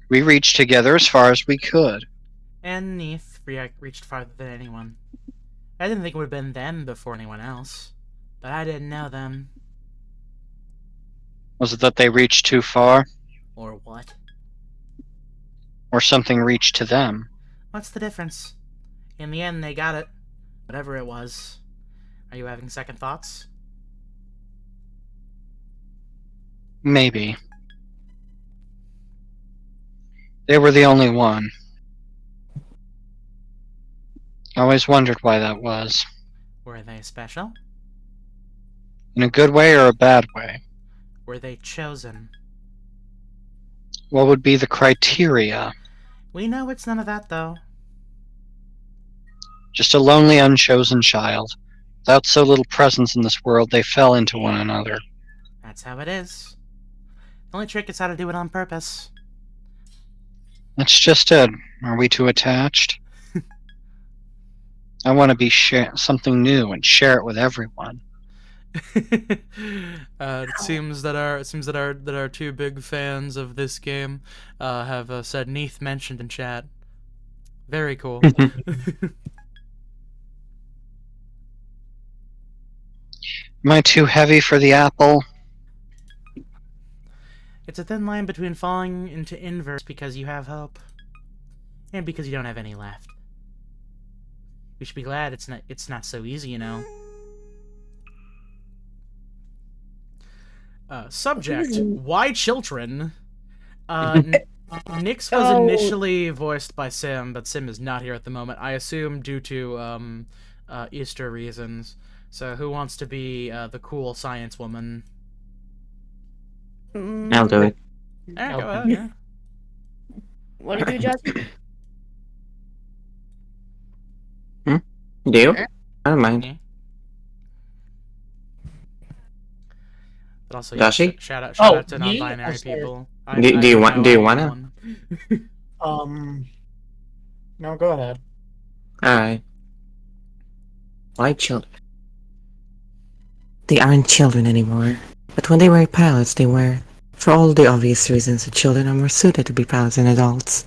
We reached together as far as we could. And Neath reached farther than anyone. I didn't think it would have been them before anyone else. But I didn't know them. Was it that they reached too far? Or what? Or something reached to them? What's the difference? In the end, they got it. Whatever it was. Are you having second thoughts? Maybe. They were the only one. I always wondered why that was. Were they special? In a good way or a bad way? Were they chosen? What would be the criteria? We know it's none of that, though. Just a lonely, unchosen child. Without so little presence in this world, they fell into one another. That's how it is. The only trick is how to do it on purpose. That's just it. Are we too attached? I want to be something new and share it with everyone. It seems that our two big fans of this game have said Neath mentioned in chat. Very cool. Am I too heavy for the apple? It's a thin line between falling into inverse because you have hope, and because you don't have any left. You should be glad it's not so easy, you know. Subject: Why children? Nyx was Oh. initially voiced by Sim, but Sim is not here at the moment. I assume due to Easter reasons. So who wants to be the cool science woman? I'll do it. Eh, go ahead, yeah. What do you do, Jesse? Do you? I don't mind. Yeah. But also, Does she? shout out Oh, to me? non-binary Oh, sorry. people. Do you don't want- know do you anyone. No, go ahead. Alright. Why children? They aren't children anymore. But when they were pilots, they were. For all the obvious reasons that children are more suited to be pilots than adults.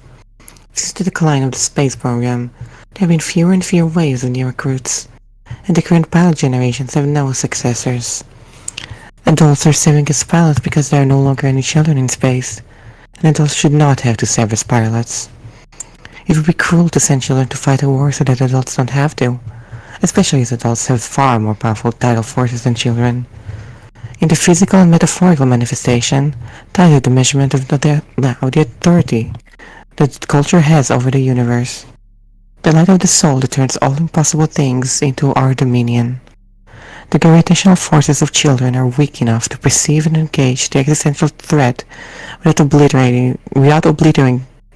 Since the decline of the space program, there have been fewer and fewer waves of new recruits, and the current pilot generations have no successors. Adults are serving as pilots because there are no longer any children in space, and adults should not have to serve as pilots. It would be cruel to send children to fight a war so that adults don't have to, especially as adults have far more powerful tidal forces than children. In the physical and metaphorical manifestation, that is the measurement of the authority that culture has over the universe. The light of the soul that turns all impossible things into our dominion. The gravitational forces of children are weak enough to perceive and engage the existential threat without obliterating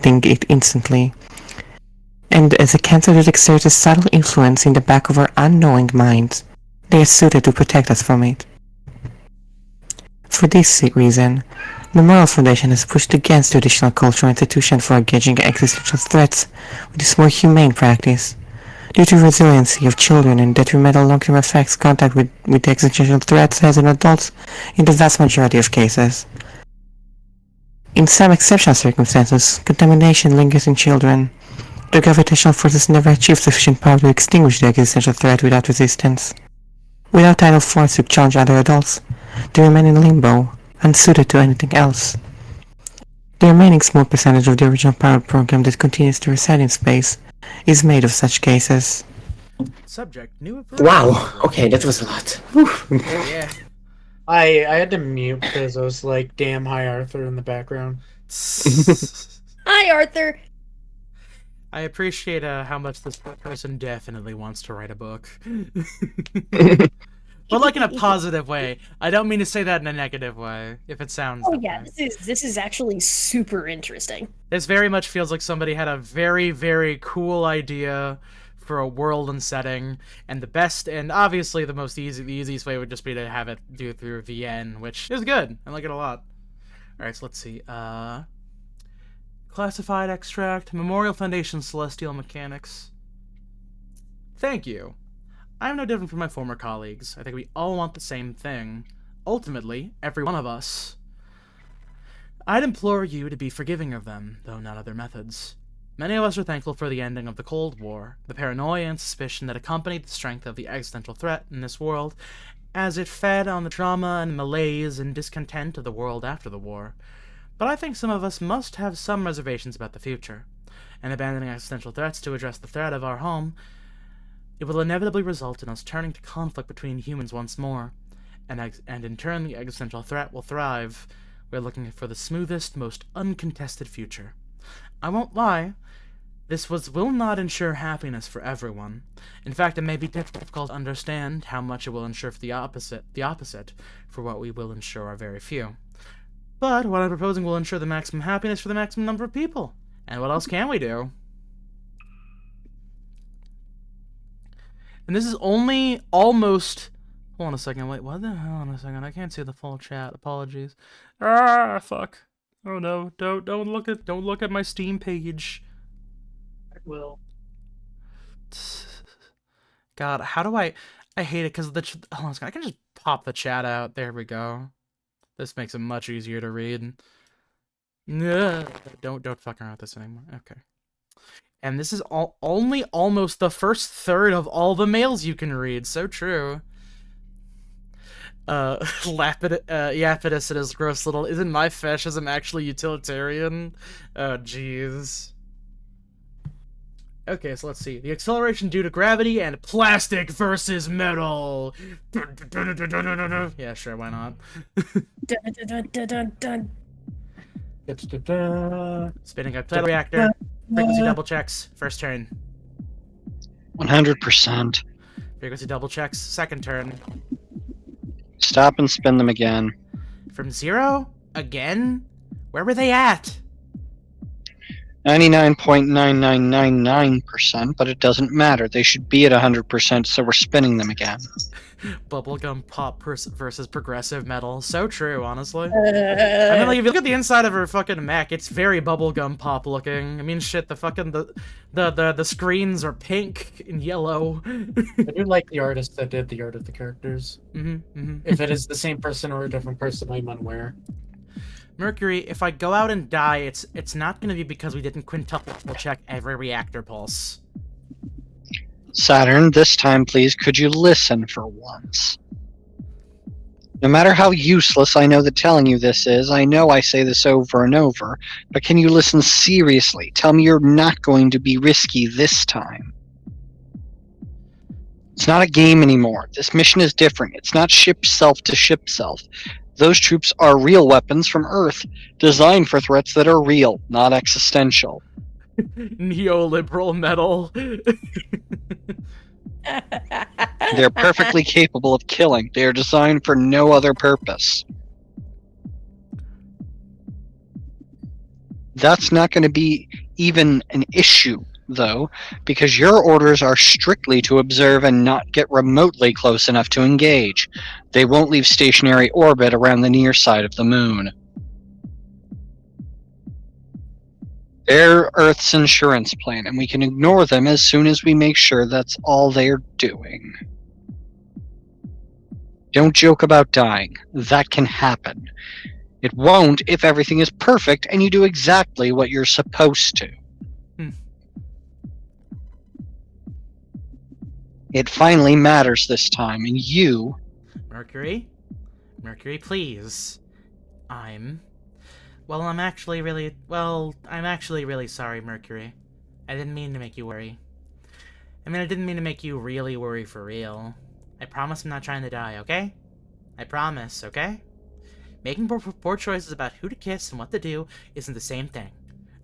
it instantly. And as a cancer that exerts a subtle influence in the back of our unknowing minds, they are suited to protect us from it. For this reason, the Moral Foundation has pushed against traditional cultural institutions for engaging existential threats with this more humane practice. Due to resiliency of children and detrimental long-term effects, contact with the existential threats has in adults in the vast majority of cases. In some exceptional circumstances, contamination lingers in children. The gravitational forces never achieve sufficient power to extinguish the existential threat without resistance. Without tidal force to challenge other adults, they remain in limbo, unsuited to anything else. The remaining small percentage of the original pilot program that continues to reside in space is made of such cases. Subject: new. Wow, okay, that was a lot. Yeah. I had to mute because I was like, damn High Arthur in the background. Hi, Arthur. I appreciate how much this person definitely wants to write a book. But like in a positive way. I don't mean to say that in a negative way, if it sounds Oh that yeah, way. this is actually super interesting. This very much feels like somebody had a very, very cool idea for a world and setting, and the best, and obviously the easiest way would just be to have it do it through VN, which is good. I like it a lot. Alright, so let's see. Classified extract, Memorial Foundation Celestial Mechanics. Thank you. I am no different from my former colleagues. I think we all want the same thing. Ultimately, every one of us. I'd implore you to be forgiving of them, though not of their methods. Many of us are thankful for the ending of the Cold War, the paranoia and suspicion that accompanied the strength of the existential threat in this world, as it fed on the trauma and malaise and discontent of the world after the war. But I think some of us must have some reservations about the future, and abandoning existential threats to address the threat of our home, it will inevitably result in us turning to conflict between humans once more, and in turn the existential threat will thrive. We're looking for the smoothest, most uncontested future. I won't lie, this will not ensure happiness for everyone. In fact, it may be difficult to understand how much it will ensure for the opposite, for what we will ensure are very few. But what I'm proposing will ensure the maximum happiness for the maximum number of people. And what else can we do? And this is only almost... Hold on a second, wait, what the hell? Hold on a second, I can't see the full chat, apologies. Ah, fuck. Oh no, don't look at my Steam page. I will. God, how do I hate it because the hold on a second, I can just pop the chat out. There we go. This makes it much easier to read. Don't fuck around with this anymore. Okay. And this is only almost the first third of all the mails you can read. So true. Yapidus and his gross little, isn't my fascism actually utilitarian? Oh, jeez. Okay, so let's see. The acceleration due to gravity and plastic versus metal. Yeah, sure, why not? Dun, dun, dun, dun, dun, dun. Spinning up to the reactor. Frequency double checks. First turn. 100%. Frequency double checks. Second turn. Stop and spin them again. From 0? Again? Where were they at? 99.9999%, but it doesn't matter. They should be at 100%, so we're spinning them again. Bubblegum pop versus progressive metal. So true, honestly. I mean, like, if you look at the inside of her fucking mech, it's very bubblegum pop looking. I mean, shit, the fucking the screens are pink and yellow. I do like the artist that did the art of the characters. If it is the same person or a different person, I'm unaware. Mercury, if I go out and die, it's not gonna be because we didn't quintuple check every reactor pulse. Saturn, this time please, could you listen for once? No matter how useless I know that telling you this is, I know I say this over and over, but can you listen seriously? Tell me you're not going to be risky this time. It's not a game anymore. This mission is different. It's not ship self to ship self. Those troops are real weapons from Earth, designed for threats that are real, not existential. Neoliberal metal. They're perfectly capable of killing. They are designed for no other purpose. That's not going to be even an issue, though, because your orders are strictly to observe and not get remotely close enough to engage. They won't leave stationary orbit around the near side of the moon. They're Earth's insurance plan, and we can ignore them as soon as we make sure that's all they're doing. Don't joke about dying. That can happen. It won't if everything is perfect and you do exactly what you're supposed to. It finally matters this time, and you... Mercury? Mercury, please. I'm actually really sorry, Mercury. I didn't mean to make you worry. I mean, I didn't mean to make you really worry for real. I promise I'm not trying to die, okay? I promise, okay? Making poor choices about who to kiss and what to do isn't the same thing.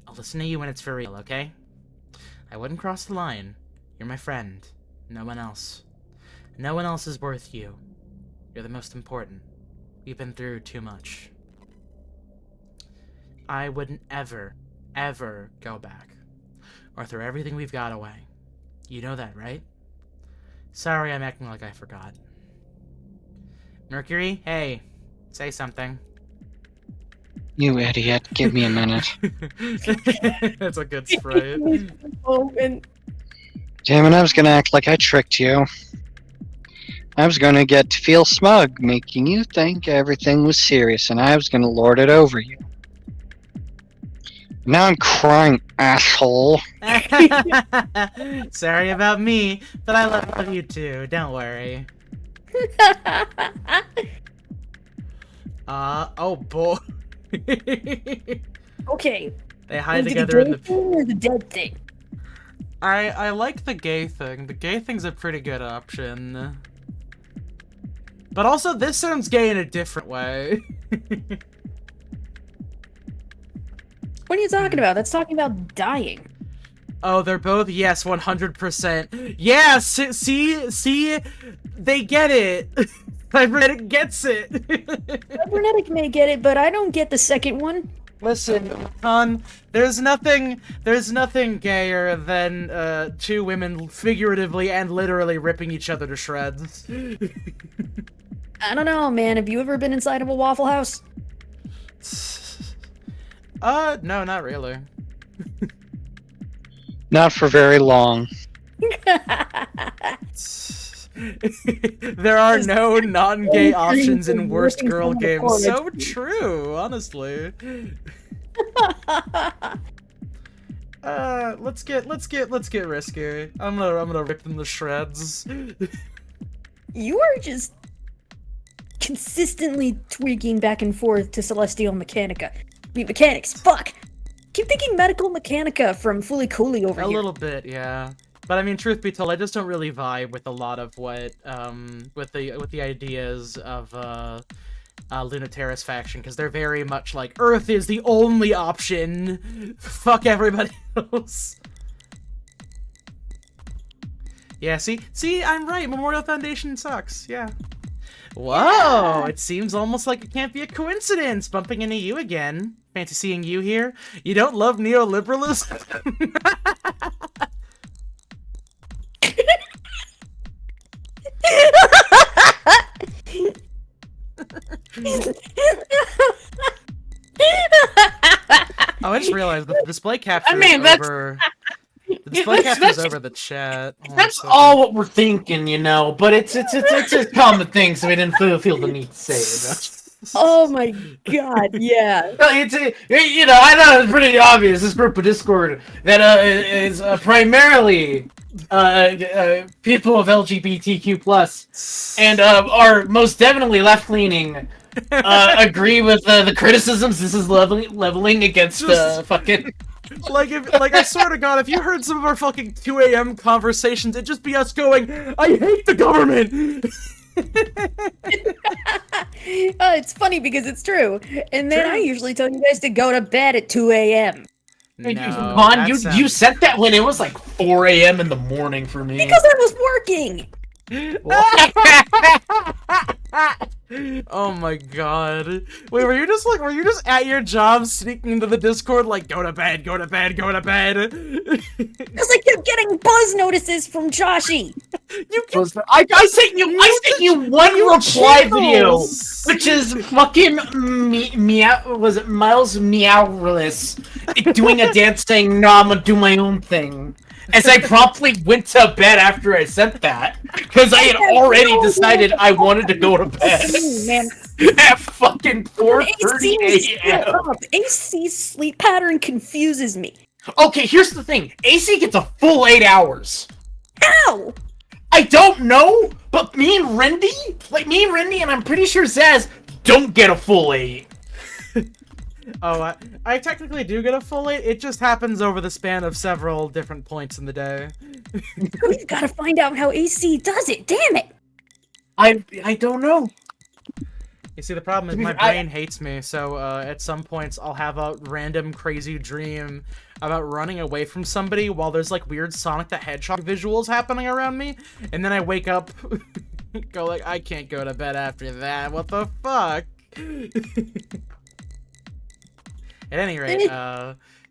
I'll listen to you when it's for real, okay? I wouldn't cross the line. You're my friend. No one else. No one else is worth you. You're the most important. We've been through too much. I wouldn't ever, ever go back. Or throw everything we've got away. You know that, right? Sorry I'm acting like I forgot. Mercury, hey. Say something. You idiot. Give me a minute. That's a good sprite. Damn it, I was gonna act like I tricked you. I was gonna get to feel smug, making you think everything was serious, and I was gonna lord it over you. Now I'm crying, asshole. Sorry about me, but I love you too, don't worry. Oh boy. Okay. They hide is it together in the gay thing or the dead thing? I like the gay thing. The gay thing's a pretty good option. But also, this sounds gay in a different way. What are you talking about? That's talking about dying. Oh, they're both, yes, 100%. Yeah, see? They get it. Cybernetic gets it. Cybernetic may get it, but I don't get the second one. Listen, Con, there's nothing gayer than two women figuratively and literally ripping each other to shreds. I don't know, man. Have you ever been inside of a Waffle House? No, not really. Not for very long. There are no non-gay options in worst girl games. So true, honestly. Let's get risky. I'm gonna rip them to shreds. You are just consistently tweaking back and forth to Celestial Mechanica. Mechanics, fuck! Keep thinking Medical Mechanica from Fully Cooley over A here. little bit, yeah. But I mean, truth be told, I just don't really vibe with a lot of what, with the ideas of Lunaterra's faction, because they're very much like, Earth is the only option. Fuck everybody else. Yeah, see, I'm right. Memorial Foundation sucks. Yeah. Whoa! It seems almost like it can't be a coincidence. Bumping into you again. Fancy seeing you here. You don't love neoliberalism? Oh, I just realized the display capture is over. The display capture is over the chat. That's all what we're thinking, you know. But it's a common thing, so we didn't feel the need to say it. Oh my god, yeah. You know, I thought it was pretty obvious. This group of Discord that is primarily people of LGBTQ+, and are most definitely left-leaning, agree with the criticisms this is leveling against fucking... Like, I swear to God, if you heard some of our fucking 2 a.m. conversations, it'd just be us going, I hate the government! It's funny because it's true. And then I usually tell you guys to go to bed at 2 a.m. No, you said that when it was like 4 a.m. in the morning for me. Because I was working! Oh my god. Wait, were you just at your job sneaking into the Discord like, go to bed, go to bed, go to bed? Because I kept getting buzz notices from Joshy! I sent you one reply video, which is fucking was it Miles Meowless doing a dance saying, no, I'm gonna do my own thing. As I promptly went to bed after I sent that, because I had already decided I wanted to go to bed Man. at fucking 4:30 a.m. AC's sleep pattern confuses me. Okay, here's the thing. AC gets a full 8 hours. How? I don't know, but me and Rindy, and I'm pretty sure Zaz don't get a full 8. Oh, I technically do get a full 8. It just happens over the span of several different points in the day. We've got to find out how AC does it. Damn it! I don't know. You see, the problem is my brain hates me, so at some points I'll have a random crazy dream about running away from somebody while there's like weird Sonic the Hedgehog visuals happening around me, and then I wake up, go like, I can't go to bed after that. What the fuck? At any rate,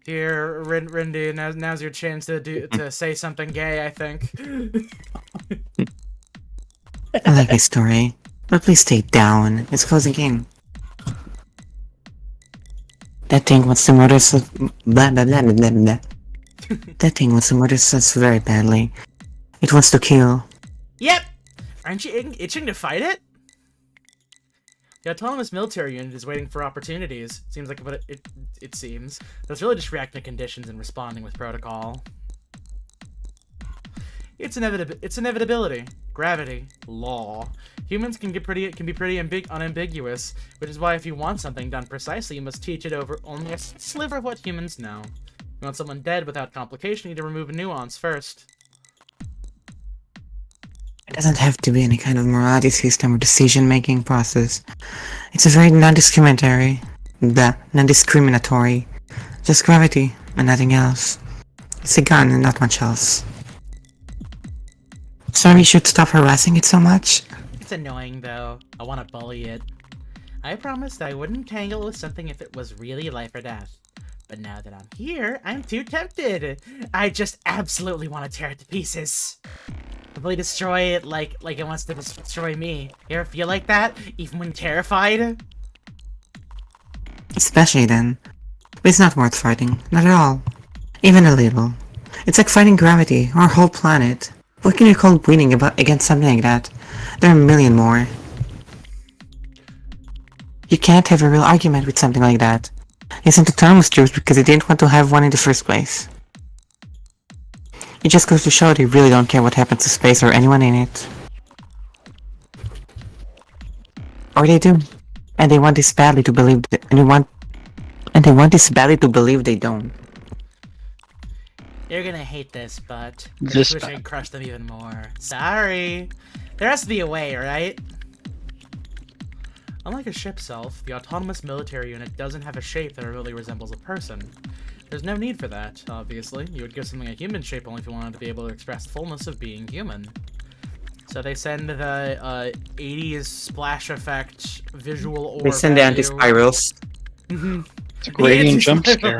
dear Rindy, now's your chance to say something gay, I think. I like my story, but please stay down. It's closing in. That thing wants to murder us. Blah blah blah blah blah blah. That thing wants to murder us very badly. It wants to kill. Yep. Aren't you itching to fight it? The autonomous military unit is waiting for opportunities. Seems like what it seems. That's really just reacting to conditions and responding with protocol. It's inevitability, gravity, law. Humans can be pretty unambiguous, which is why if you want something done precisely, you must teach it over only a sliver of what humans know. You want someone dead without complication, you need to remove a nuance first. It doesn't have to be any kind of morality system or decision-making process. It's a very non-discriminatory, just gravity and nothing else. It's a gun and not much else. Sorry, you should stop harassing it so much. It's annoying though. I want to bully it. I promised I wouldn't tangle with something if it was really life or death. But now that I'm here, I'm too tempted. I just absolutely want to tear it to pieces. Completely destroy it like it wants to destroy me. You ever feel like that? Even when terrified? Especially then. But it's not worth fighting. Not at all. Even a little. It's like fighting gravity, or a whole planet. What can you call winning against something like that? There are a million more. You can't have a real argument with something like that. It's an autonomous truth because they didn't want to have one in the first place. It just goes to show they really don't care what happens to space or anyone in it. Or they do. And they want this badly to believe they want this badly to believe they don't. You're gonna hate this, but I just wish I could crush them even more. Sorry. There has to be a way, right? Unlike a ship self, the autonomous military unit doesn't have a shape that really resembles a person. There's no need for that, obviously. You would give something a human shape only if you wanted to be able to express the fullness of being human. So they send the 80s splash effect visual orb. They send the at you. anti-spirals. Mhm. It's a gradient jump scare.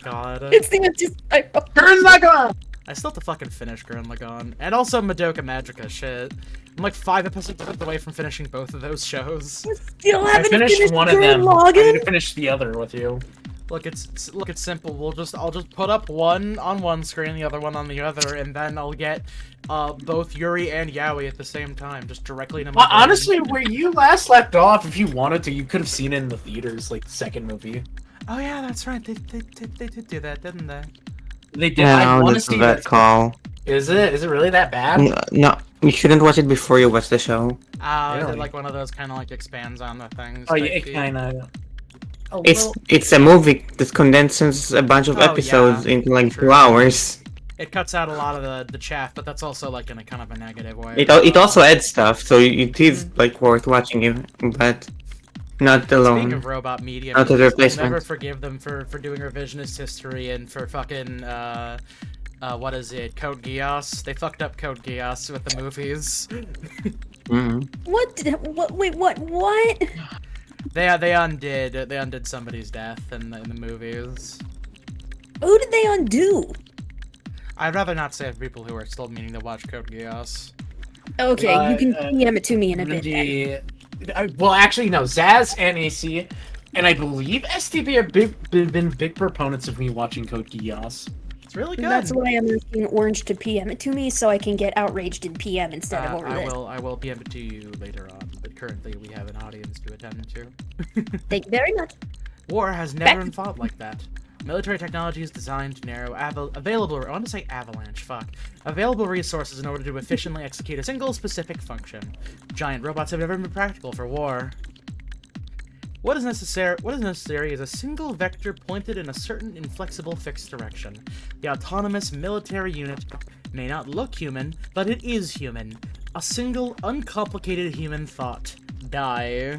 God. It's the anti-spiral. Gurren Lagann! I still have to fucking finish Gurren Lagann. And also Madoka Magica, shit. I'm like 5 episodes away from finishing both of those shows. Still I haven't finished one of them. I need to finish the other with you. Look, it's simple. I'll just put up one on one screen, the other one on the other, and then I'll get both Yuri and Yaoi at the same time, just directly into my Well, brain. honestly, where you last left off, if you wanted to, you could have seen it in the theaters, like the second movie. Oh yeah, that's right. They did do that, didn't they? They did. I No, want to that's a see bad that. call. Is it? Is it really that bad? No, you shouldn't watch it before you watch the show. Is Really? it like one of those kind of like expands on the things? Oh yeah, type it deal? kind of. It's a movie that condenses a bunch of Oh, episodes yeah, into like true. 2 hours. It cuts out a lot of the chaff, but that's also like in a kind of a negative way. It also adds stuff, so it is like worth watching it, but not Speaking alone. of robot media, Not as a movies, I'll replacement. never forgive them for doing revisionist history and for fucking what is it, Code Geass? They fucked up Code Geass with the movies. Mhm. What? They undid somebody's death in the movies. Who did they undo? I'd rather not say for people who are still meaning to watch Code Geass. Okay, you can PM it to me in a bit. Then. Well, actually, no. Zaz and AC, and I believe STB have been big proponents of me watching Code Geass. It's really good. That's why I'm asking Orange to PM it to me, so I can get outraged in PM instead of over this. I will PM it to you later on, but currently we have an audience to attend to. Thank you very much. War has never been fought like that. Military technology is designed to narrow available resources in order to efficiently execute a single specific function. Giant robots have never been practical for war. What is necessary is a single vector pointed in a certain inflexible fixed direction. The autonomous military unit may not look human, but it is human. A single, uncomplicated human thought. Die.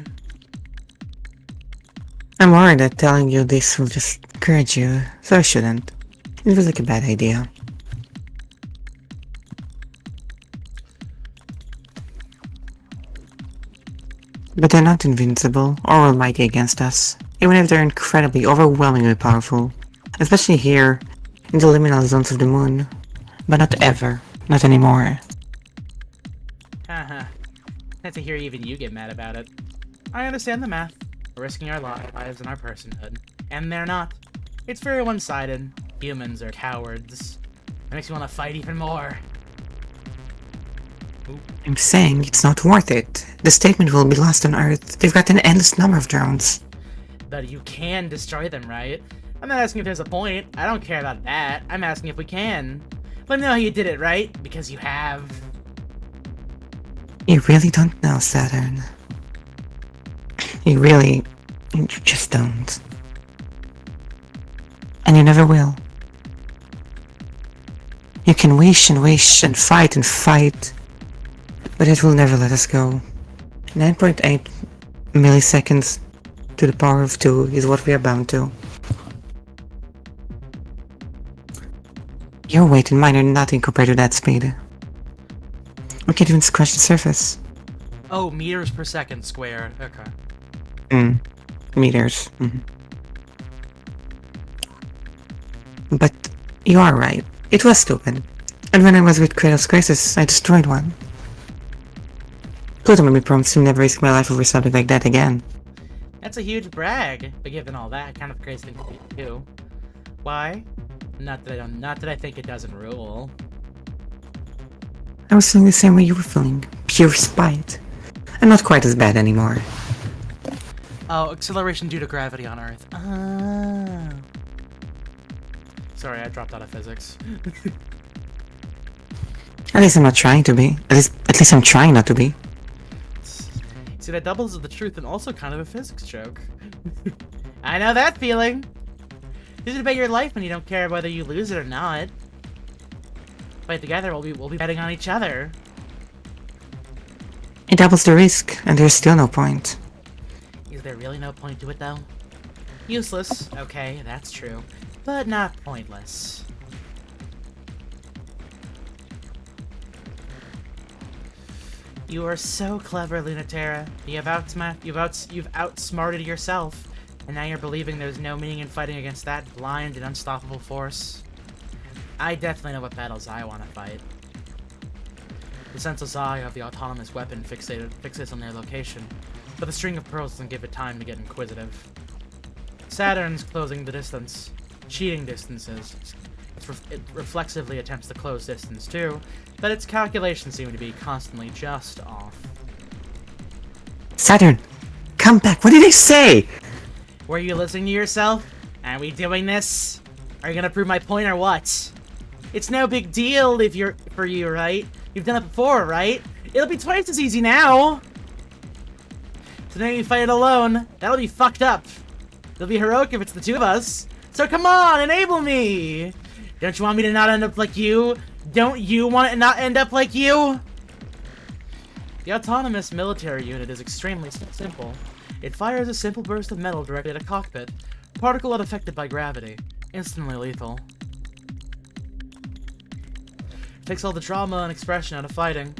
I'm worried that telling you this will just encourage you, so I shouldn't. It was like a bad idea. But they're not invincible or almighty against us, even if they're incredibly, overwhelmingly powerful. Especially here, in the liminal zones of the moon. But not ever. Not anymore. Haha. Not to hear even you get mad about it. I understand the math. We're risking our lives and our personhood. And they're not. It's very one-sided. Humans are cowards. It makes me want to fight even more. I'm saying it's not worth it. The statement will be lost on Earth. They've got an endless number of drones. But you can destroy them, right? I'm not asking if there's a point. I don't care about that. I'm asking if we can. Let me know how you did it, right? Because you have. You really don't know, Saturn. You just don't. And you never will. You can wish and fight, but it will never let us go. 9.8 milliseconds to the power of 2 is what we are bound to. Your weight and mine are nothing compared to that speed. We can't even scratch the surface. Oh, meters per second squared. Okay. Meters. But you are right. It was stupid. And when I was with Kratos Crisis, I destroyed one. Pluto made me promise to never risk my life over something like that again. That's a huge brag, but given all that, kind of crazy thing to do. Why? Not that I think it doesn't rule. I was feeling the same way you were feeling. Pure spite. I'm not quite as bad anymore. Oh, acceleration due to gravity on Earth. Ah. Sorry, I dropped out of physics. At least I'm not trying to be. At least I'm trying not to be. See, that doubles as the truth and also kind of a physics joke. I know that feeling. You should bet your life when you don't care whether you lose it or not. Fight together, we'll be betting on each other. It doubles the risk, and there's still no point. Is there really no point to it, though? Useless, okay, that's true. But not pointless. You are so clever, Lunatera. You've outsmarted yourself, and now you're believing there's no meaning in fighting against that blind and unstoppable force. I definitely know what battles I want to fight. The senseless eye of the autonomous weapon fixates on their location, but the string of pearls doesn't give it time to get inquisitive. Saturn's closing the distance, cheating distances. It reflexively attempts to close distance too, but its calculations seem to be constantly just off. Saturn, come back. What did I say? Were you listening to yourself? Are we doing this? Are you gonna prove my point or what? It's no big deal for you, right? You've done it before, right? It'll be twice as easy now! Today you fight it alone. That'll be fucked up. It'll be heroic if it's the two of us. So come on, enable me! Don't you want me to not end up like you? Don't you want it to not end up like you? The autonomous military unit is extremely simple. It fires a simple burst of metal directly at a cockpit, particle unaffected by gravity, instantly lethal. Takes all the drama and expression out of fighting.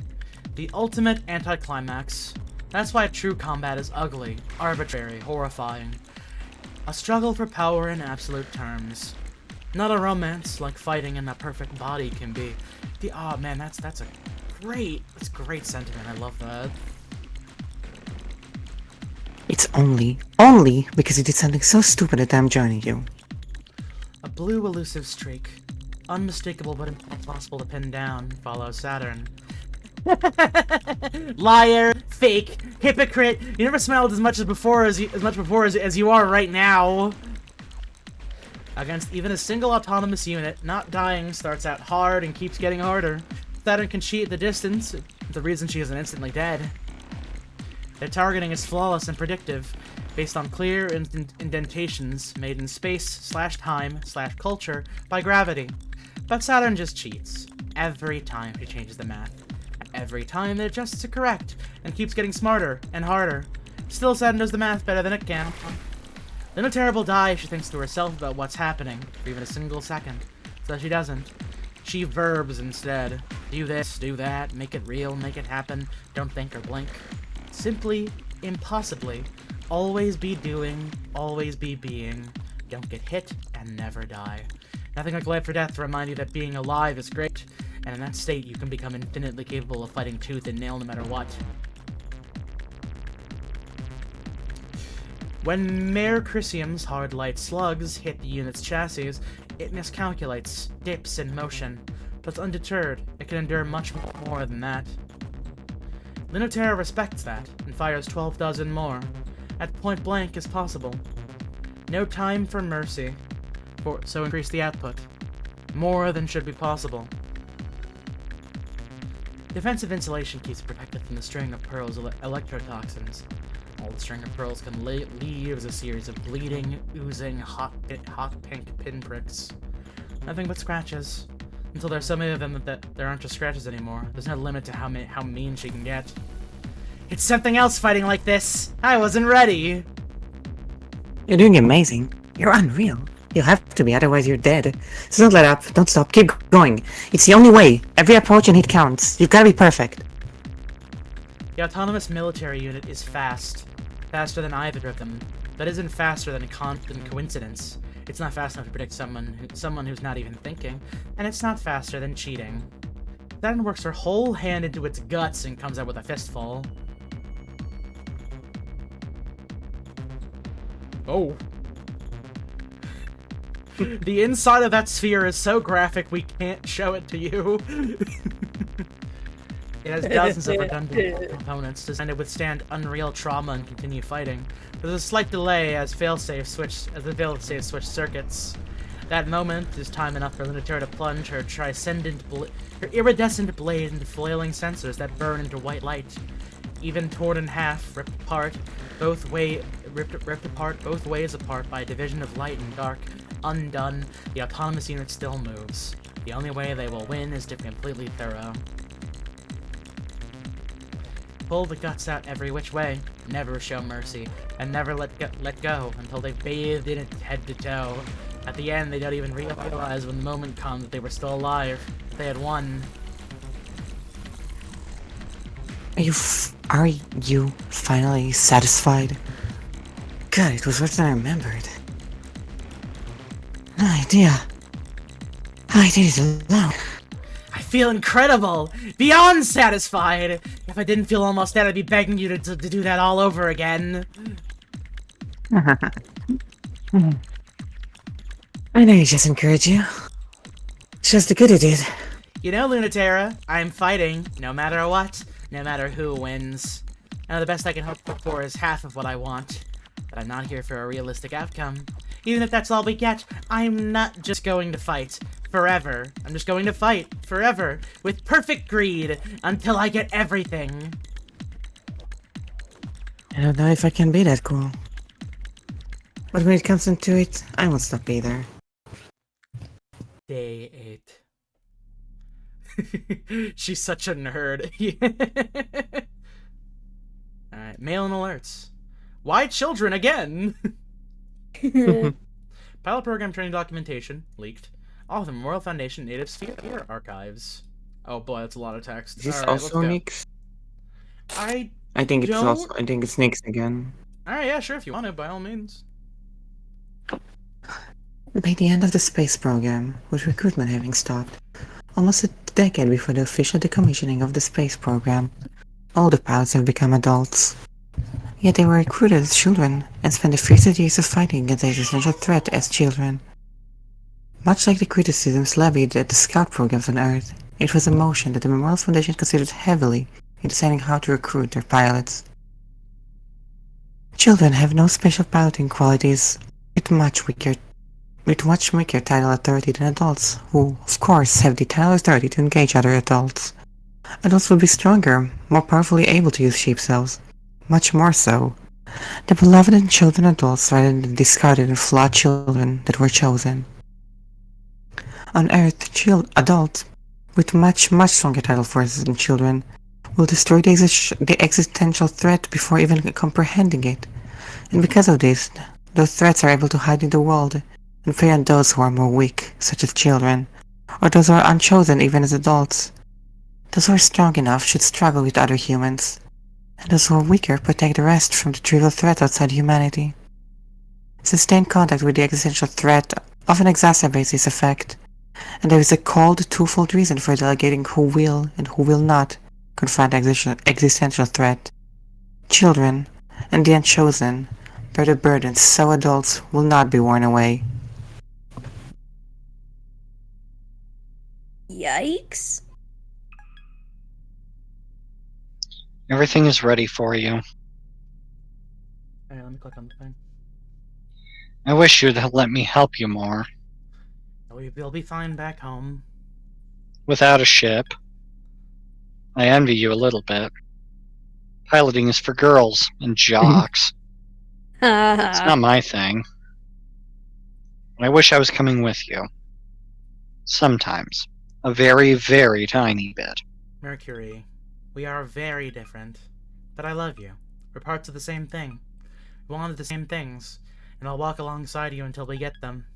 The ultimate anticlimax. That's why true combat is ugly, arbitrary, horrifying. A struggle for power in absolute terms. Not a romance like fighting in a perfect body can be. Oh man, that's great sentiment. I love that. It's only because you did something so stupid that I'm joining you. A blue elusive streak. Unmistakable but impossible to pin down, follows Saturn. Liar, fake, hypocrite. You never smiled as much before as you are right now. Against even a single autonomous unit, not dying starts out hard and keeps getting harder. Saturn can cheat at the distance, the reason she isn't instantly dead. Their targeting is flawless and predictive, based on clear indentations made in space/time/culture by gravity. But Saturn just cheats. Every time she changes the math. Every time it adjusts to correct, and keeps getting smarter and harder. Still, Saturn does the math better than it can. Lunatera will die if she thinks to herself about what's happening, for even a single second. So she doesn't. She verbs instead. Do this, do that, make it real, make it happen, don't think or blink. Simply, impossibly, always be doing, always be being. Don't get hit, and never die. Nothing like life or death to remind you that being alive is great, and in that state you can become infinitely capable of fighting tooth and nail no matter what. When Mare Chrysium's hard light slugs hit the unit's chassis, it miscalculates, dips in motion, but undeterred, it can endure much more than that. Lunatera respects that, and fires 12 dozen more, at point blank as possible. No time for mercy, so increase the output. More than should be possible. Defensive insulation keeps protected from the string of Pearl's electrotoxins. All the string of pearls can leave as a series of bleeding, oozing, hot pink pinpricks. Nothing but scratches. Until there's so many of them that there aren't just scratches anymore. There's no limit to how mean she can get. It's something else fighting like this! I wasn't ready! You're doing amazing. You're unreal. You'll have to be, otherwise you're dead. So don't let up, don't stop, keep going. It's the only way. Every approach and hit counts. You've gotta be perfect. The autonomous military unit is fast. Faster than either of them. That isn't faster than coincidence. It's not fast enough to predict someone who's not even thinking. And it's not faster than cheating. Saturn works her whole hand into its guts and comes out with a fistful. Oh. The inside of that sphere is so graphic we can't show it to you. It has dozens of redundant components designed to withstand unreal trauma and continue fighting. There's a slight delay as the failsafe switch circuits. That moment is time enough for Lunatera to plunge her iridescent blade into flailing sensors that burn into white light. Even torn in half, ripped apart both ways apart by a division of light and dark, undone, the autonomous unit still moves. The only way they will win is to be completely thorough. pull the guts out every which way, never show mercy, and never let go until they've bathed in it head to toe. At the end, they don't even realize when the moment comes that they were still alive, that they had won. Are you finally satisfied? God, it was worse than I remembered. No idea how I did it alone. I feel incredible! Beyond satisfied! If I didn't feel almost dead, I'd be begging you to do that all over again. I know you just encourage you. It's just the good it did. You know, Lunaterra, I'm fighting, no matter what, no matter who wins. I know the best I can hope for is half of what I want, but I'm not here for a realistic outcome. Even if that's all we get, I'm not just going to fight forever. I'm just going to fight forever with perfect greed until I get everything. I don't know if I can be that cool. But when it comes into it, I won't stop either. Day 8. She's such a nerd. Alright, mail-in alerts. Why children again? Pilot program training documentation leaked. All of the Memorial Foundation Native Sphere archives. Oh boy, that's a lot of text. Is this Alright, also let's go. Nyx? I think it's don't- I think it's Nyx again. Alright, yeah, sure, if you want to, by all means. By the end of the space program, with recruitment having stopped, almost a decade before the official decommissioning of the space program, all the pilots have become adults. Yet they were recruited as children and spent the fiercest years of fighting against the existential threat as children. Much like the criticisms levied at the scout programs on Earth, it was a motion that the Memorial Foundation considered heavily in deciding how to recruit their pilots. Children have no special piloting qualities, with much weaker tidal authority than adults, who, of course, have the tidal authority to engage other adults. Adults will be stronger, more powerfully able to use sheep cells. Much more so. The beloved and chosen adults rather than the discarded and flawed children that were chosen. On Earth, adults, with much stronger tidal forces than children, will destroy the existential threat before even comprehending it. And because of this, those threats are able to hide in the world and prey on those who are more weak, such as children, or those who are unchosen even as adults. Those who are strong enough should struggle with other humans, and those who are weaker protect the rest from the trivial threat outside humanity. Sustained contact with the existential threat often exacerbates this effect, and there is a cold, twofold reason for delegating who will and who will not confront the existential threat. Children, and the unchosen, bear the burden so adults will not be worn away. Yikes. Everything is ready for you. Alright, let me click on the thing. I wish you'd let me help you more. We'll be fine back home. Without a ship. I envy you a little bit. Piloting is for girls and jocks. It's not my thing. I wish I was coming with you. Sometimes. A very, very tiny bit. Mercury, we are very different, but I love you. We're parts of the same thing. We wanted the same things, and I'll walk alongside you until we get them.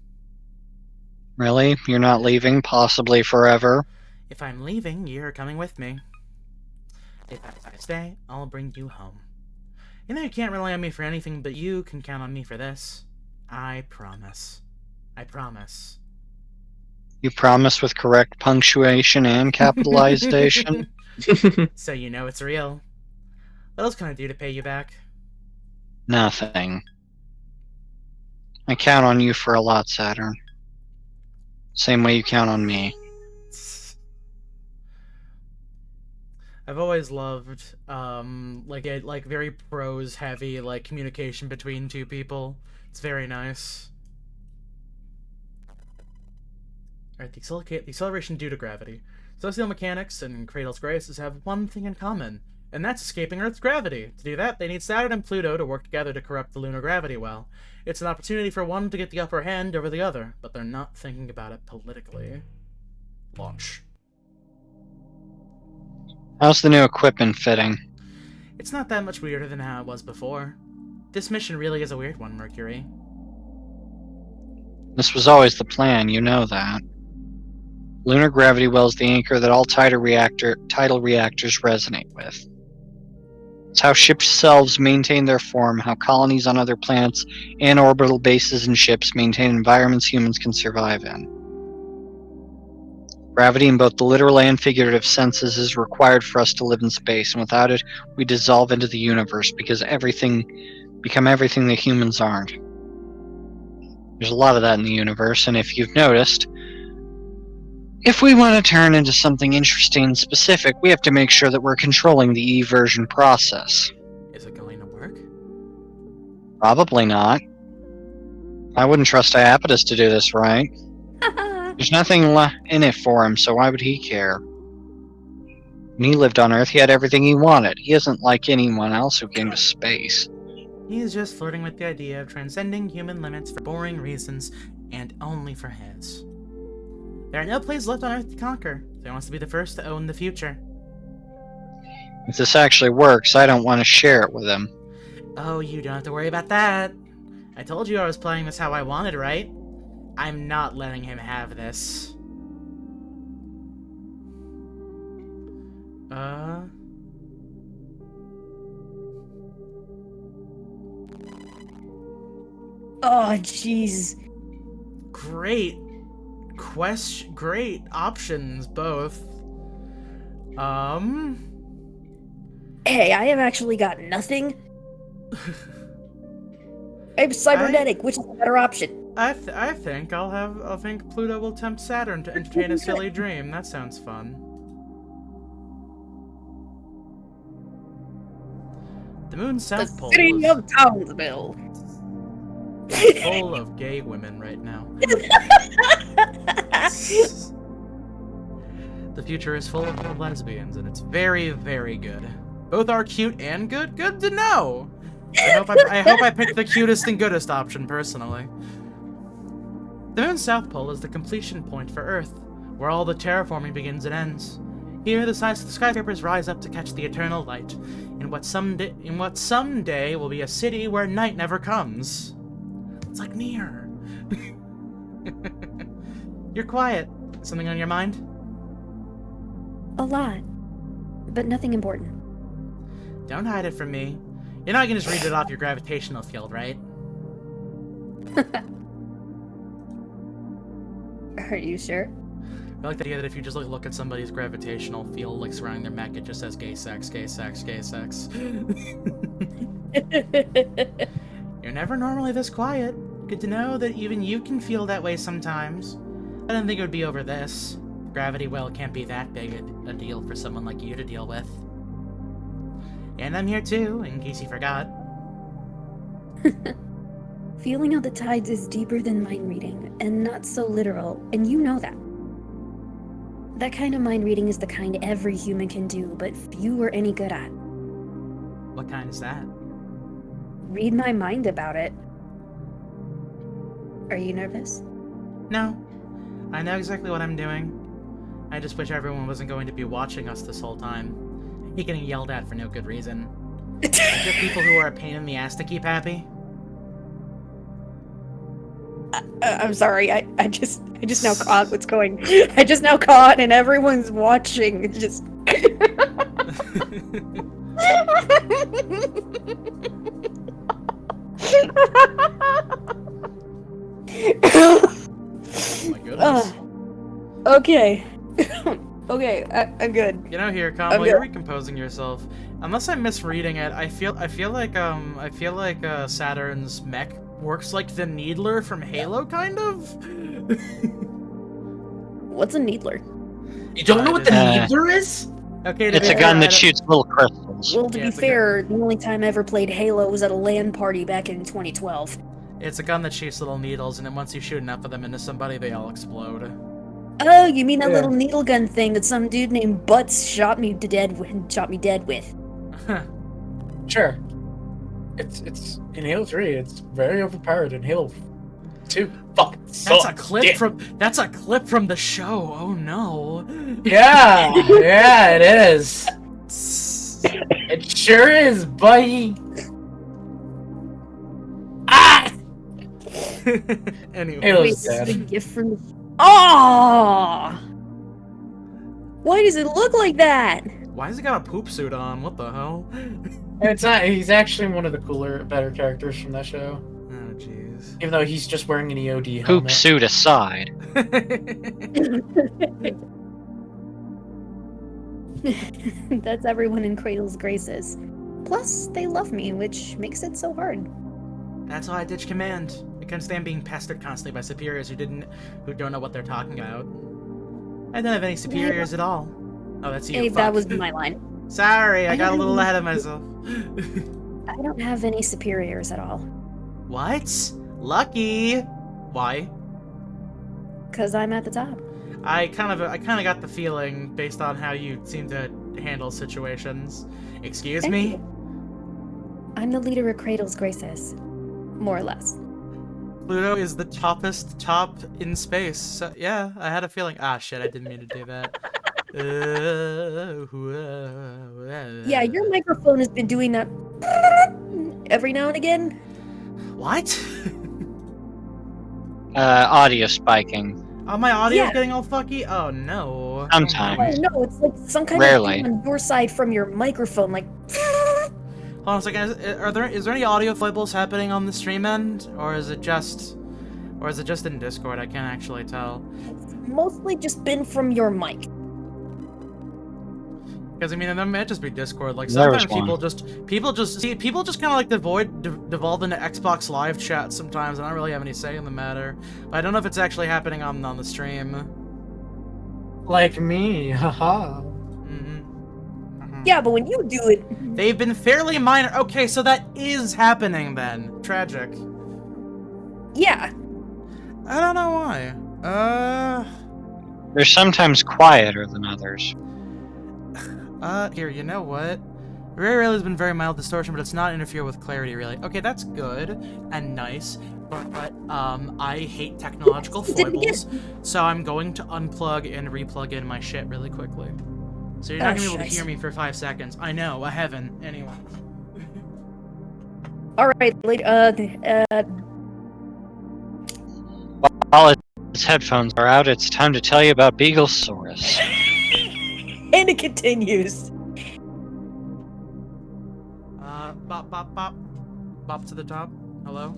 Really? You're not leaving, possibly forever? If I'm leaving, you're coming with me. If I stay, I'll bring you home. You know you can't rely on me for anything, but you can count on me for this. I promise. I promise. You promise with correct punctuation and capitalization? So you know it's real. What else can I do to pay you back? Nothing. I count on you for a lot, Saturn. Same way you count on me. I've always loved, like very prose heavy, like, communication between two people. It's very nice. Alright, the acceleration due to gravity. Celestial mechanics and Kratos Graces have one thing in common, and that's escaping Earth's gravity. To do that, they need Saturn and Pluto to work together to corrupt the lunar gravity well. It's an opportunity for one to get the upper hand over the other, but they're not thinking about it politically. Launch. How's the new equipment fitting? It's not that much weirder than how it was before. This mission really is a weird one, Mercury. This was always the plan, you know that. Lunar gravity well is the anchor that all tidal reactors resonate with. It's how ships themselves maintain their form, how colonies on other planets and orbital bases and ships maintain environments humans can survive in. Gravity in both the literal and figurative senses is required for us to live in space, and without it, we dissolve into the universe become everything that humans aren't. There's a lot of that in the universe, and if you've noticed, if we want to turn into something interesting and specific, we have to make sure that we're controlling the eversion process. Is it going to work? Probably not. I wouldn't trust Iapetus to do this right. There's nothing in it for him, so why would he care? When he lived on Earth, he had everything he wanted. He isn't like anyone else who came to space. He's just flirting with the idea of transcending human limits for boring reasons, and only for his. There are no places left on Earth to conquer, so he wants to be the first to own the future. If this actually works, I don't want to share it with him. Oh, you don't have to worry about that. I told you I was playing this how I wanted, right? I'm not letting him have this. Oh, jeez. Great great options, both. Hey, I have actually got nothing. I'm cybernetic, which is a better option? I think I think Pluto will tempt Saturn to entertain a silly dream. That sounds fun. The moon's south pole City is of Townsville. full of gay women right now. The future is full of lesbians, and it's very, very good. Both are cute and good. Good to know. I hope I picked the cutest and goodest option, personally. The moon's south pole is the completion point for Earth, where all the terraforming begins and ends. Here, the skyscrapers rise up to catch the eternal light, in what someday will be a city where night never comes. It's like Nier. You're quiet. Something on your mind? A lot, but nothing important. Don't hide it from me. You're not gonna just read it off your gravitational field, right? Are you sure? I like the idea that if you just look at somebody's gravitational field, like surrounding their mech, it just says gay sex, gay sex, gay sex. You're never normally this quiet. Good to know that even you can feel that way sometimes. I didn't think it would be over this. Gravity well can't be that big a deal for someone like you to deal with. And I'm here too, in case you forgot. Feeling out the tides is deeper than mind reading, and not so literal, and you know that. That kind of mind reading is the kind every human can do, but few are any good at. What kind is that? Read my mind about it. Are you nervous? No. I know exactly what I'm doing. I just wish everyone wasn't going to be watching us this whole time. You're getting yelled at for no good reason. Like the people who are a pain in the ass to keep happy. I'm sorry, I just now caught what's going. I just now caught and everyone's watching. It's just Oh my goodness. Okay. Okay, I'm good. You know, here, Kamala, you're recomposing yourself. Unless I'm misreading it, I feel like Saturn's mech works like the Needler from Halo, kind of. What's a Needler? You don't know what the Needler is? Okay, It's a gun that shoots little crystals. Well, to Yeah, be it's a fair, the only time I ever played Halo was at a LAN party back in 2012. It's a gun that shoots little needles, and then once you shoot enough of them into somebody, they all explode. Oh, you mean that Yeah. little needle gun thing that some dude named Butts shot me dead with? Sure. It's in Halo 3. It's very overpowered. In Halo 2, fucking That's a clip from the show. Oh no. Yeah, yeah, it is. It sure is, buddy. Ah! Anyway. It was Wait, this is sad. a gift from. Oh! Why does it look like that? Why has he got a poop suit on? What the hell? It's not. He's actually one of the cooler, better characters from that show. Oh, jeez. Even though he's just wearing an EOD Poop helmet. suit aside. That's everyone in Cradle's Graces. Plus, they love me, which makes it so hard. That's why I ditched command. I couldn't stand being pestered constantly by superiors who don't know what they're talking about. I don't have any superiors at all. Oh, that's you. Hey, fuck. that was my line. Sorry, I got a little ahead of myself. I don't have any superiors at all. What? Lucky. Why? Because I'm at the top. I kind of got the feeling based on how you seem to handle situations. Excuse Thank me? you. I'm the leader of Cradle's Graces. More or less. Pluto is the top in space. So, yeah, I had a feeling. Ah, shit, I didn't mean to do that. Yeah, your microphone has been doing that every now and again. What? Audio spiking. Oh, my audio's Yeah. getting all fucky? Oh, no. Sometimes. Oh no, it's like some kind Rarely. of thing on your side from your microphone, like. Hold on a second. Is there any audio foibles happening on the stream end? Or is it just in Discord? I can't actually tell. It's mostly just been from your mic. Because I mean, it might just be Discord. Like There was sometimes people just kind of like devolve into Xbox Live chat sometimes. I don't really have any say in the matter. But I don't know if it's actually happening on the stream. Like me, haha. Yeah, but when you do it, They've been fairly minor. Okay, so that is happening then. Tragic. yeah. I don't know why. They're sometimes quieter than others. Here, you know what? Very rarely has been very mild distortion, but it's not interfere with clarity, really. Okay, that's good and nice, but I hate technological Did it again. foibles, so I'm going to unplug and replug in my shit really quickly. So you're not Oh, gonna be able to shit. hear me for 5 seconds. I know, a heaven. Anyway. Alright, While its headphones are out, it's time to tell you about Beaglesaurus. and it continues. Bop, bop, bop. Bop to the top. Hello?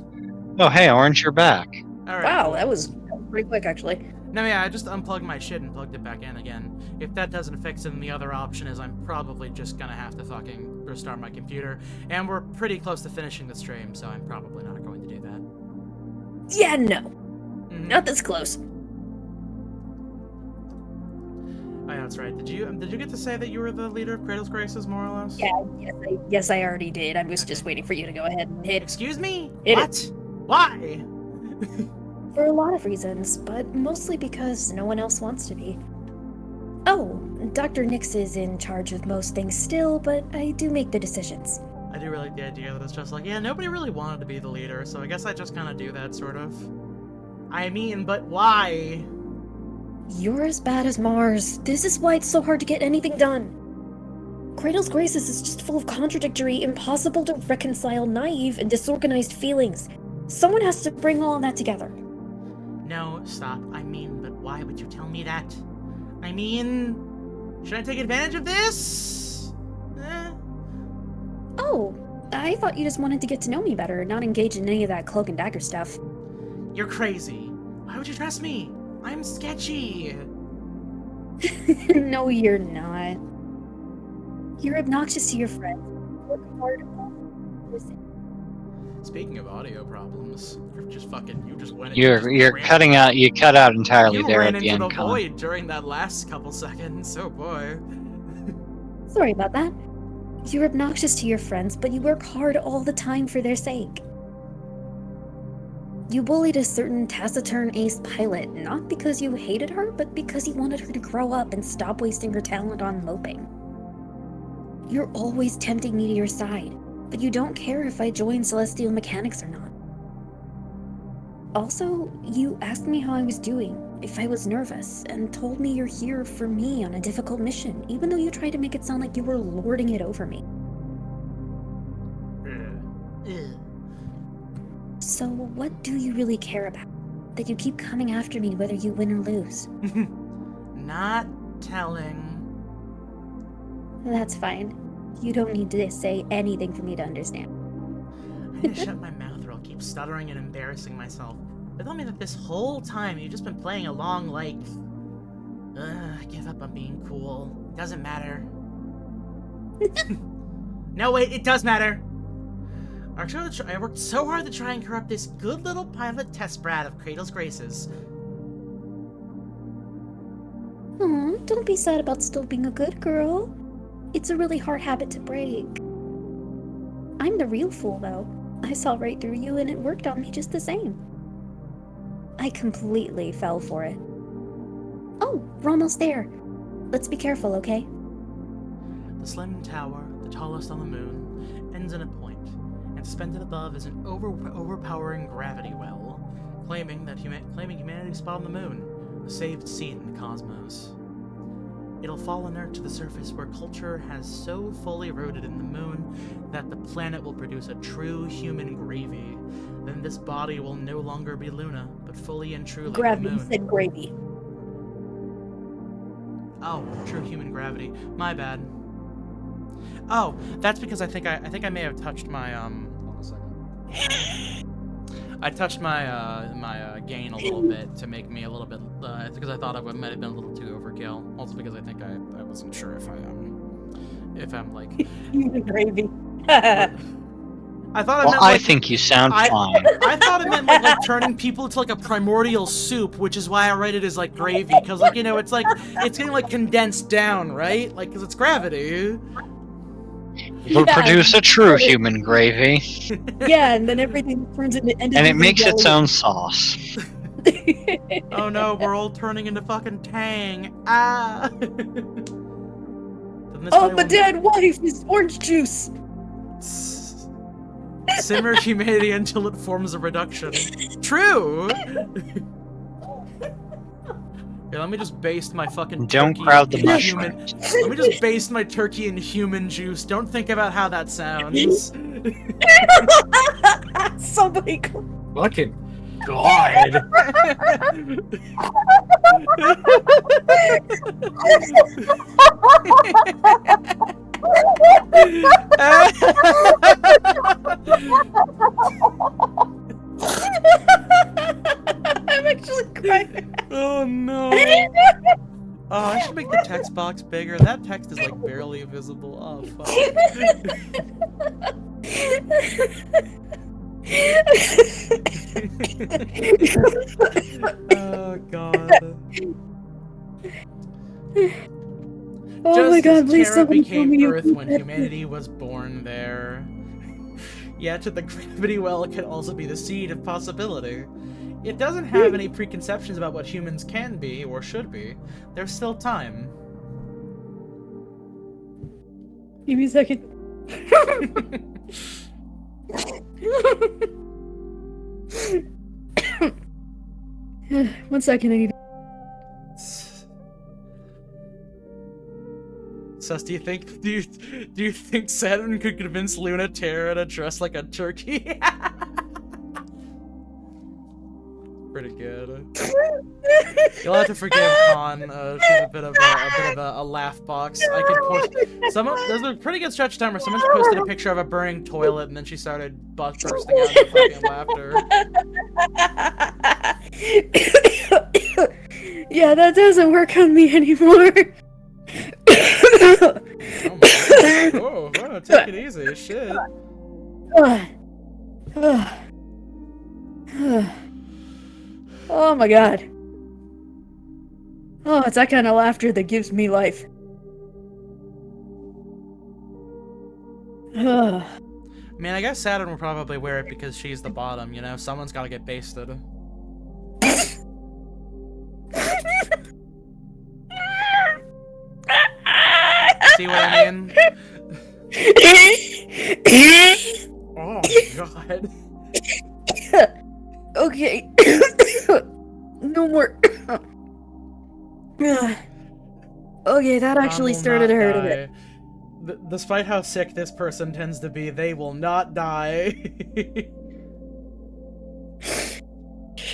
Oh, hey, Orange, you're back. Alright. Wow, cool. that was pretty quick, actually. No, yeah, I just unplugged my shit and plugged it back in again. If that doesn't fix it, then the other option is I'm probably just gonna have to fucking restart my computer. And we're pretty close to finishing the stream, so I'm probably not going to do that. Yeah, no. Mhm. Not this close. Oh, yeah, that's right. Did you get to say that you were the leader of Cradle's Graces, more or less? Yeah, yes, I already did. I was just waiting for you to go ahead and hit. Excuse me? Hit What? Why? For a lot of reasons, but mostly because no one else wants to be. Oh, Dr. Nix is in charge of most things still, but I do make the decisions. I do really like the idea that it's just like, yeah, nobody really wanted to be the leader, so I guess I just kind of do that, sort of. I mean, but why? You're as bad as Mars. This is why it's so hard to get anything done. Cradle's Graces is just full of contradictory, impossible to reconcile, naive, and disorganized feelings. Someone has to bring all that together. No, stop. I mean, but why would you tell me that? I mean, should I take advantage of this? Oh, I thought you just wanted to get to know me better, not engage in any of that cloak and dagger stuff. You're crazy. Why would you trust me? I'm sketchy. No, you're not. You're obnoxious to your friends. Work hard on listen. Speaking of audio problems, you just went into You're ran- cutting out. You cut out entirely You there ran at the into end, the Colin. void during that last couple seconds. Oh boy. Sorry about that. You're obnoxious to your friends, but you work hard all the time for their sake. You bullied a certain taciturn ace pilot, not because you hated her, but because you wanted her to grow up and stop wasting her talent on moping. You're always tempting me to your side, but you don't care if I join Celestial Mechanics or not. Also, you asked me how I was doing, if I was nervous, and told me you're here for me on a difficult mission, even though you tried to make it sound like you were lording it over me. So, what do you really care about? That you keep coming after me whether you win or lose. Not telling. That's fine. You don't need to say anything for me to understand. I need to shut my mouth or I'll keep stuttering and embarrassing myself. They told me that this whole time you've just been playing along like... I give up on being cool. It doesn't matter. No, wait, it does matter. I worked so hard to try and corrupt this good little pilot test brat of Cradle's Graces. Aw, don't be sad about still being a good girl. It's a really hard habit to break. I'm the real fool, though. I saw right through you and it worked on me just the same. I completely fell for it. Oh, we're almost there. Let's be careful, okay? The slim tower, the tallest on the moon, ends in a point, and suspended above is an overpowering gravity well, claiming humanity's spot on the moon, a saved seat in the cosmos. It'll fall inert to the surface where culture has so fully rooted in the moon that the planet will produce a true human gravy. Then this body will no longer be Luna, but fully and truly Gravity the moon. said gravy. Oh, true human gravity. My bad. Oh, that's because I think I may have touched my hold on a second. I touched my my gain a little bit to make me a little bit because I thought it might have been a little too overkill. Also because I think I wasn't sure if I'm like Gravy. I thought it Well, meant like, I think you sound fine. I thought it meant like turning people into like a primordial soup, which is why I write it as like gravy, because like it's like it's getting like condensed down, right? Like because it's gravity. We'll produce a true human gravy, Yeah, and then everything turns into and it makes its own sauce. Oh no, we're all turning into fucking Tang. Ah. Oh, my dead wife is orange juice. Simmer humanity until it forms a reduction. True. Here, let me just baste my fucking Don't turkey crowd the in human. mushrooms. Let me just baste my turkey in human juice. Don't think about how that sounds. Somebody. Fucking God. I'm actually crying. Oh no. Oh, I should make the text box bigger. That text is like barely visible. Oh fuck. Oh god. Oh my god, please Terra somebody tell became me you Earth can when do humanity was born there. Yet the gravity well can also be the seed of possibility. It doesn't have any preconceptions about what humans can be or should be. There's still time. Give me a second. 1 second, I need Sus, do you think Saturn could convince Luna Terra to dress like a turkey? Pretty good. You'll have to forgive Khan. She's a bit of a laugh box. I could post there's a pretty good stretch of time where someone posted a picture of a burning toilet and then she started bursting out into fucking laughter. Yeah, that doesn't work on me anymore. Oh my god. Whoa, take it easy, shit. Oh my god. Oh, it's that kind of laughter that gives me life. Man, I guess Saturn will probably wear it because she's the bottom, you know? Someone's gotta get basted. See what I mean? Oh god. Okay. No more. Okay, that actually will started to not hurt a die. bit. Despite how sick this person tends to be, they will not die.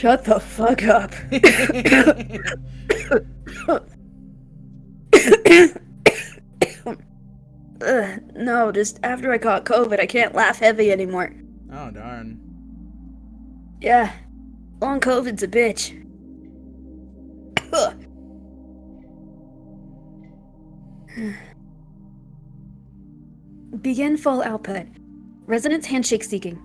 Shut the fuck up. No, just after I caught COVID, I can't laugh heavy anymore. Oh, darn. Yeah, long COVID's a bitch. Begin full output. Resonance handshake seeking.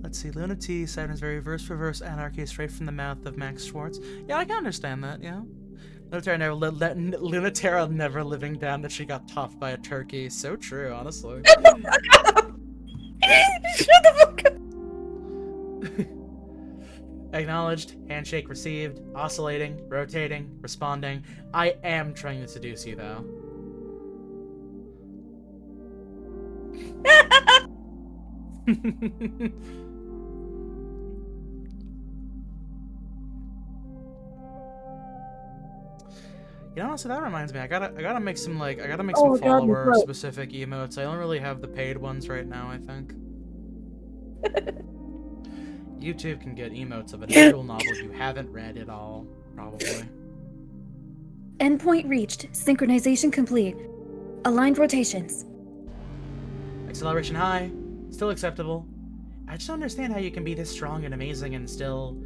Let's see, Luna T, Saturn's very reverse anarchy straight from the mouth of Max Schwartz. Yeah, I can understand that, yeah. Lunatera never living down that she got topped by a turkey. So true, honestly. Shut the fuck up! Acknowledged, handshake received, oscillating, rotating, responding. I am trying to seduce you, though. You know, so that reminds me, I gotta make some some follower specific emotes. I don't really have the paid ones right now, I think. YouTube can get emotes of a visual novel you haven't read at all, probably. Endpoint reached. Synchronization complete. Aligned rotations. Acceleration high, still acceptable. I just don't understand how you can be this strong and amazing and still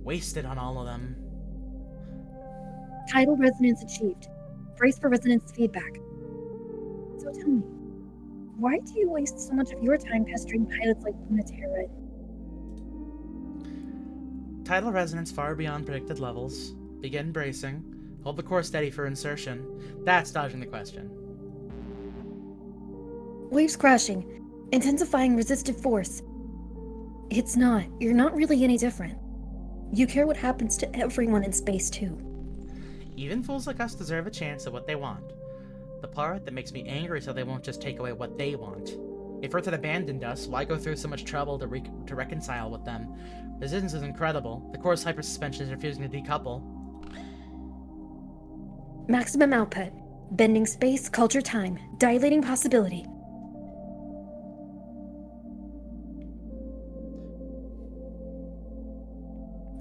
wasted on all of them. Tidal resonance achieved. Brace for resonance feedback. So tell me, why do you waste so much of your time pestering pilots like Lunatera? Tidal resonance far beyond predicted levels. Begin bracing. Hold the core steady for insertion. That's dodging the question. Waves crashing. Intensifying resistive force. It's not. You're not really any different. You care what happens to everyone in space, too. Even fools like us deserve a chance at what they want. The part that makes me angry is how they won't just take away what they want. If Earth had abandoned us, why go through so much trouble to reconcile with them? Resistance is incredible. The core's hypersuspension is refusing to decouple. Maximum output. Bending space, culture, time. Dilating possibility.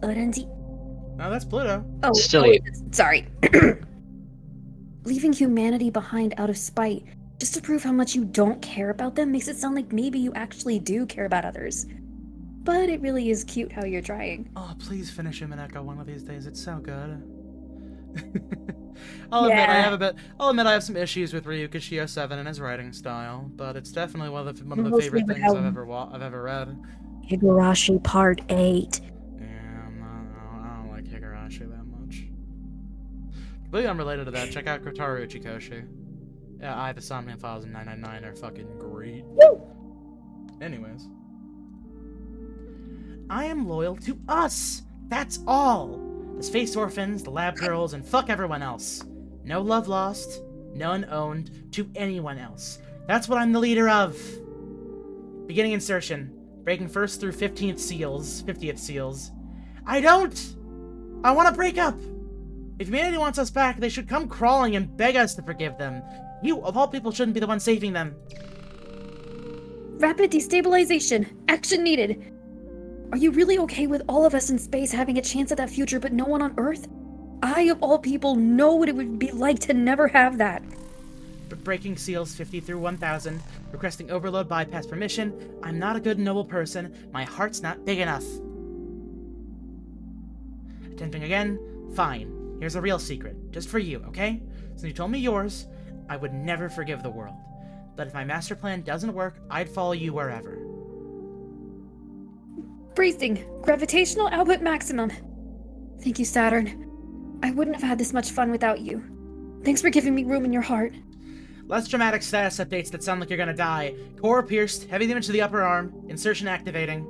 No, that's Pluto. Oh, Still sorry. Leaving humanity behind out of spite, just to prove how much you don't care about them, makes it sound like maybe you actually do care about others. But it really is cute how you're trying. Oh, please finish him in Echo one of these days. It's so good. I'll admit I have some issues with Ryuka Shio 7 and his writing style, but it's definitely one of the favorite things I've ever read. Higurashi Part 8. I don't like Higurashi that much. Completely unrelated to that, check out Kotaru Uchikoshi. Yeah, the Somnium Files and 999 are fucking great. Woo! Anyways. I am loyal to us! That's all! The Space Orphans, the Lab Girls, and fuck everyone else. No love lost, none owned to anyone else. That's what I'm the leader of! Beginning insertion. Breaking first through 50th seals. I don't! I want to break up! If humanity wants us back, they should come crawling and beg us to forgive them. You, of all people, shouldn't be the one saving them. Rapid destabilization. Action needed. Are you really okay with all of us in space having a chance at that future but no one on Earth? I, of all people, know what it would be like to never have that. Breaking seals 50 through 1000. Requesting overload bypass permission. I'm not a good and noble person. My heart's not big enough. Attempting again? Fine. Here's a real secret. Just for you, okay? Since you told me yours, I would never forgive the world. But if my master plan doesn't work, I'd follow you wherever. Bracing. Gravitational output maximum. Thank you, Saturn. I wouldn't have had this much fun without you. Thanks for giving me room in your heart. Less dramatic status updates that sound like you're gonna die. Core pierced, heavy damage to the upper arm, insertion activating.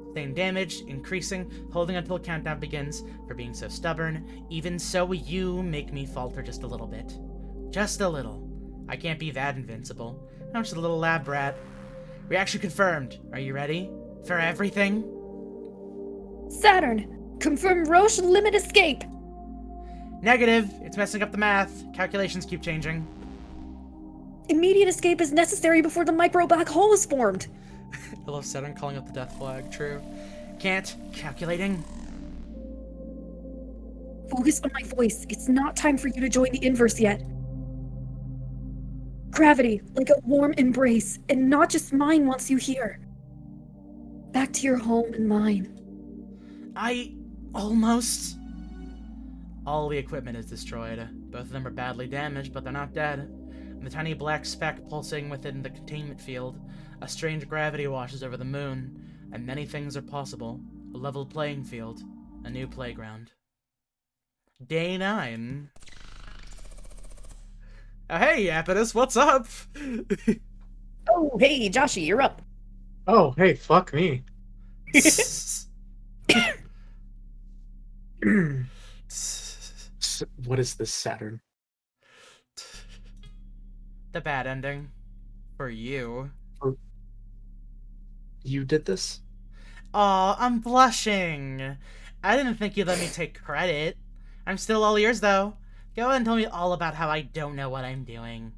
Sustained damage, increasing, holding until countdown begins. For being so stubborn, even so you make me falter just a little bit. Just a little. I can't be that invincible. I'm just a little lab rat. Reaction confirmed. Are you ready? For everything? Saturn! Confirm Roche limit escape! Negative. It's messing up the math. Calculations keep changing. Immediate escape is necessary before the micro black hole is formed. I love Saturn calling up the death flag. True. Can't. Calculating. Focus on my voice. It's not time for you to join the inverse yet. Gravity, like a warm embrace, and not just mine wants you here. Back to your home and mine. I almost. All the equipment is destroyed. Both of them are badly damaged, but they're not dead. And the tiny black speck pulsing within the containment field, a strange gravity washes over the moon, and many things are possible. A level playing field, a new playground. Day 9. Hey, Yapidus, what's up? Oh, hey, Joshy, you're up. Oh, hey, fuck me. What is this, Saturn? The bad ending. For you. You did this? Aw, I'm blushing. I didn't think you'd let me take credit. I'm still all ears, though. Go ahead and tell me all about how I don't know what I'm doing.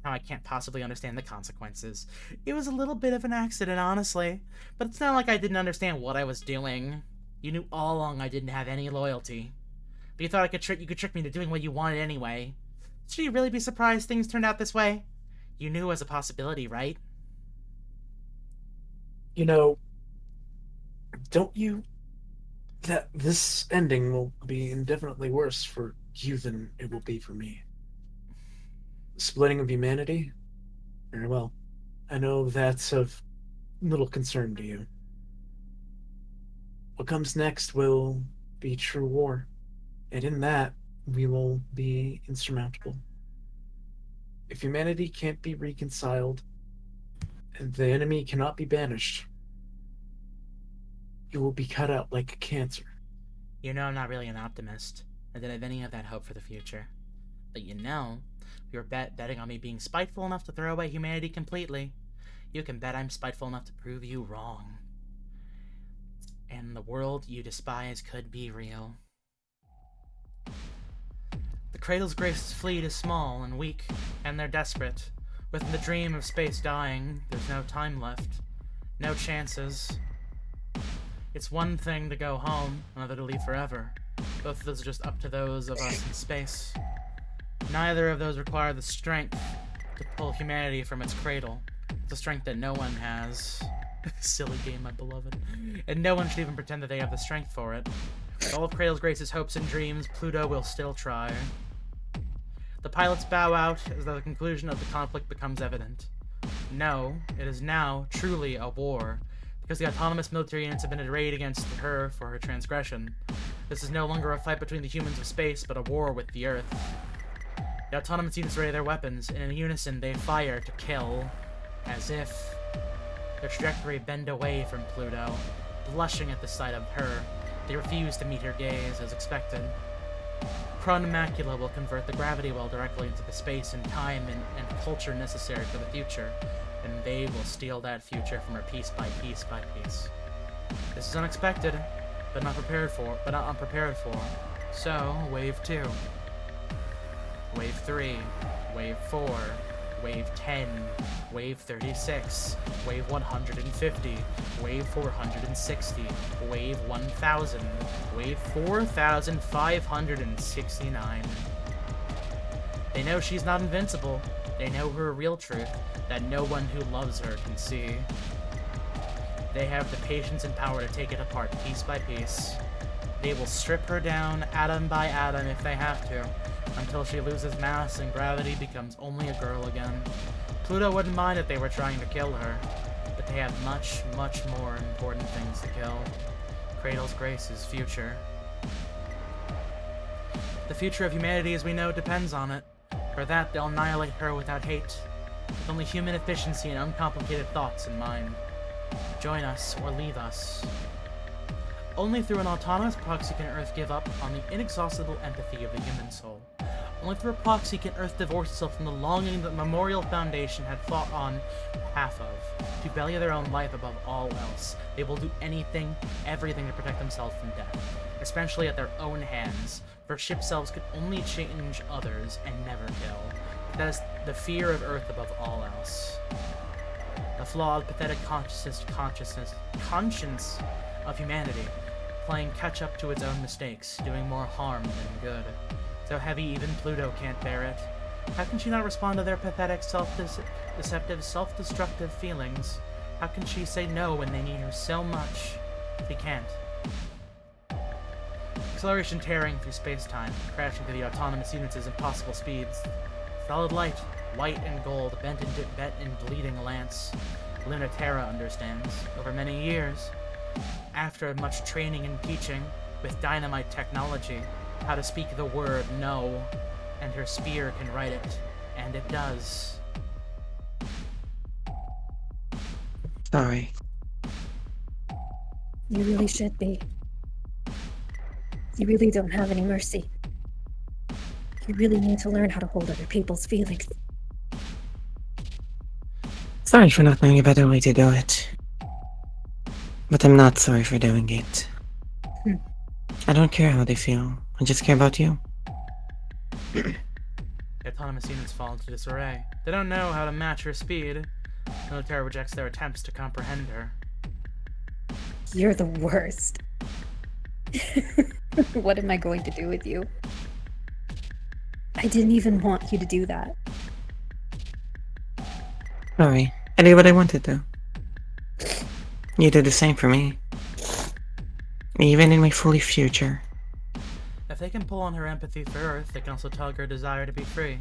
How I can't possibly understand the consequences. It was a little bit of an accident, honestly. But it's not like I didn't understand what I was doing. You knew all along I didn't have any loyalty. But you thought you could trick me into doing what you wanted anyway. Should you really be surprised things turned out this way? You knew it was a possibility, right? You know, don't you... that this ending will be indefinitely worse for you than it will be for me. The splitting of humanity? Very well. I know that's of little concern to you. What comes next will be true war. And in that, we will be insurmountable. If humanity can't be reconciled, and the enemy cannot be banished, you will be cut out like a cancer. You know I'm not really an optimist. I didn't have any of that hope for the future. But you know, you're betting on me being spiteful enough to throw away humanity completely. You can bet I'm spiteful enough to prove you wrong. And the world you despise could be real. The Cradle's Grace's fleet is small and weak, and they're desperate. Within the dream of space dying, there's no time left. No chances. It's one thing to go home, another to leave forever. Both of those are just up to those of us in space. Neither of those require the strength to pull humanity from its cradle. It's a strength that no one has. Silly game, my beloved. And no one should even pretend that they have the strength for it. With all of Cradle's Grace's hopes and dreams, Pluto will still try. The pilots bow out as the conclusion of the conflict becomes evident. No, it is now truly a war, because the autonomous military units have been arrayed against her for her transgression. This is no longer a fight between the humans of space, but a war with the Earth. The autonomous units ready their weapons, and in unison they fire to kill, as if their trajectory bend away from Pluto. Blushing at the sight of her, they refuse to meet her gaze as expected. Krun Macula will convert the gravity well directly into the space and time and culture necessary for the future, and they will steal that future from her piece by piece by piece. This is unexpected, but not unprepared for. So, Wave 2. Wave 3. Wave 4. Wave 10, Wave 36, Wave 150, Wave 460, Wave 1000, Wave 4569. They know she's not invincible. They know her real truth, that no one who loves her can see. They have the patience and power to take it apart piece by piece. They will strip her down atom by atom if they have to, until she loses mass and gravity becomes only a girl again. Pluto wouldn't mind if they were trying to kill her, but they have much, much more important things to kill. Cradle's Grace's future. The future of humanity as we know depends on it. For that, they'll annihilate her without hate, with only human efficiency and uncomplicated thoughts in mind. Join us or leave us. Only through an autonomous proxy can Earth give up on the inexhaustible empathy of the human soul. Only through a proxy can Earth divorce itself from the longing that Memorial Foundation had fought on behalf of, to value their own life above all else. They will do anything, everything to protect themselves from death, especially at their own hands, for ship selves could only change others and never kill. That is the fear of Earth above all else. The flawed, pathetic conscience of humanity, playing catch-up to its own mistakes, doing more harm than good. So heavy even Pluto can't bear it. How can she not respond to their pathetic, self-deceptive, self-destructive feelings? How can she say no when they need her so much? She can't. Acceleration tearing through space-time, crashing through the autonomous units' impossible speeds. Solid light, white and gold, bent in bleeding lance. Lunaterra understands, over many years. After much training and teaching, with dynamite technology, how to speak the word no, and her spear can write it, and it does. Sorry. You really should be. You really don't have any mercy. You really need to learn how to hold other people's feelings. Sorry for not knowing a better way to do it. But I'm not sorry for doing it. I don't care how they feel. I just care about you. The autonomous units fall into disarray. They don't know how to match her speed. Lunaterra rejects their attempts to comprehend her. You're the worst. What am I going to do with you? I didn't even want you to do that. Sorry. I did what I wanted to. You did the same for me. Even in my fully future. If they can pull on her empathy for Earth, they can also tug her desire to be free.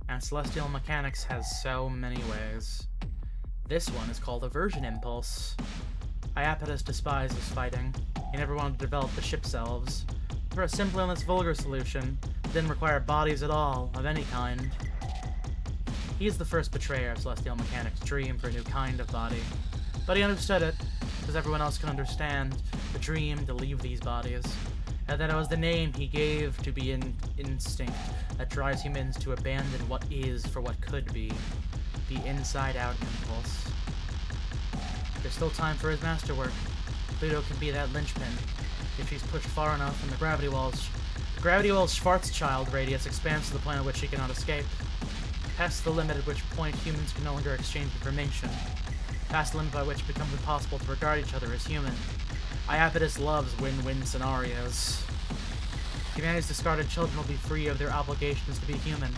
And celestial mechanics has so many ways. This one is called aversion impulse. Iapetus despises fighting. He never wanted to develop the ship selves. For a simple and less vulgar solution, it didn't require bodies at all, of any kind. He is the first betrayer of celestial mechanics' dream for a new kind of body. But he understood it, because everyone else can understand the dream to leave these bodies. And that it was the name he gave to be an instinct that drives humans to abandon what is for what could be. The inside-out impulse. There's still time for his masterwork. Pluto can be that linchpin. If she's pushed far enough and the gravity wall's Schwarzschild radius expands to the point at which she cannot escape. Past the limit at which point humans can no longer exchange information. Past the limit by which it becomes impossible to regard each other as human. Iapetus loves win-win scenarios. Humanity's discarded children will be free of their obligations to be human.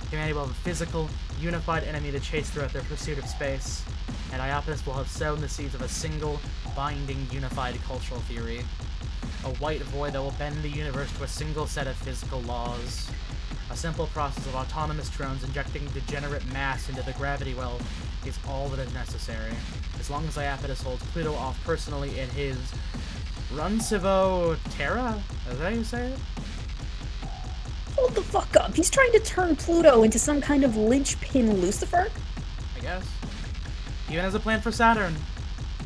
Humanity will have a physical, unified enemy to chase throughout their pursuit of space. And Iapetus will have sown the seeds of a single, binding, unified cultural theory. A white void that will bend the universe to a single set of physical laws. A simple process of autonomous drones injecting degenerate mass into the gravity well is all that is necessary. As long as Iapetus holds Pluto off personally in his Runcivo Terra? Is that how you say it? Hold the fuck up. He's trying to turn Pluto into some kind of linchpin Lucifer? I guess. Even as a plan for Saturn.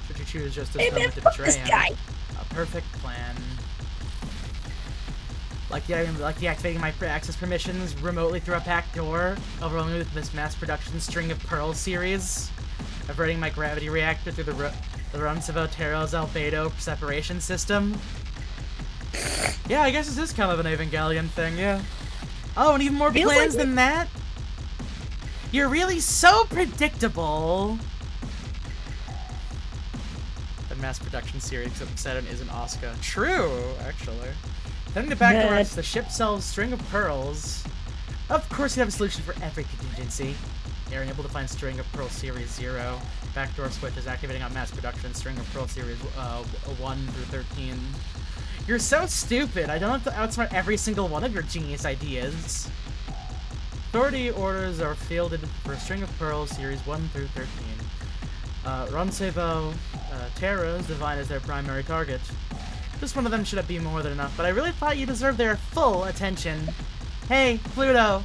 Should you choose just this Hey man, moment to fuck betray this him. guy! A perfect plan. Like deactivating my access permissions remotely through a back door, overwhelming with this mass production String of Pearls series, averting my gravity reactor through the Runcivo Terra's albedo separation system. Yeah, I guess this is kind of an Evangelion thing, yeah. Oh, and even more Feels plans like than that? You're really so predictable! The mass production series except Saturn isn't Asuka. True, actually. Then the backdoor the ship sells String of Pearls. Of course you have a solution for every contingency. You're unable to find String of Pearl Series 0. Backdoor switch is activating on mass production String of Pearl Series 1 through 13. You're so stupid. I don't have to outsmart every single one of your genius ideas. Authority orders are fielded for String of Pearls Series 1 through 13. Runcivo Terra is defined as their primary target. Just one of them should be more than enough, but I really thought you deserved their full attention. Hey, Pluto!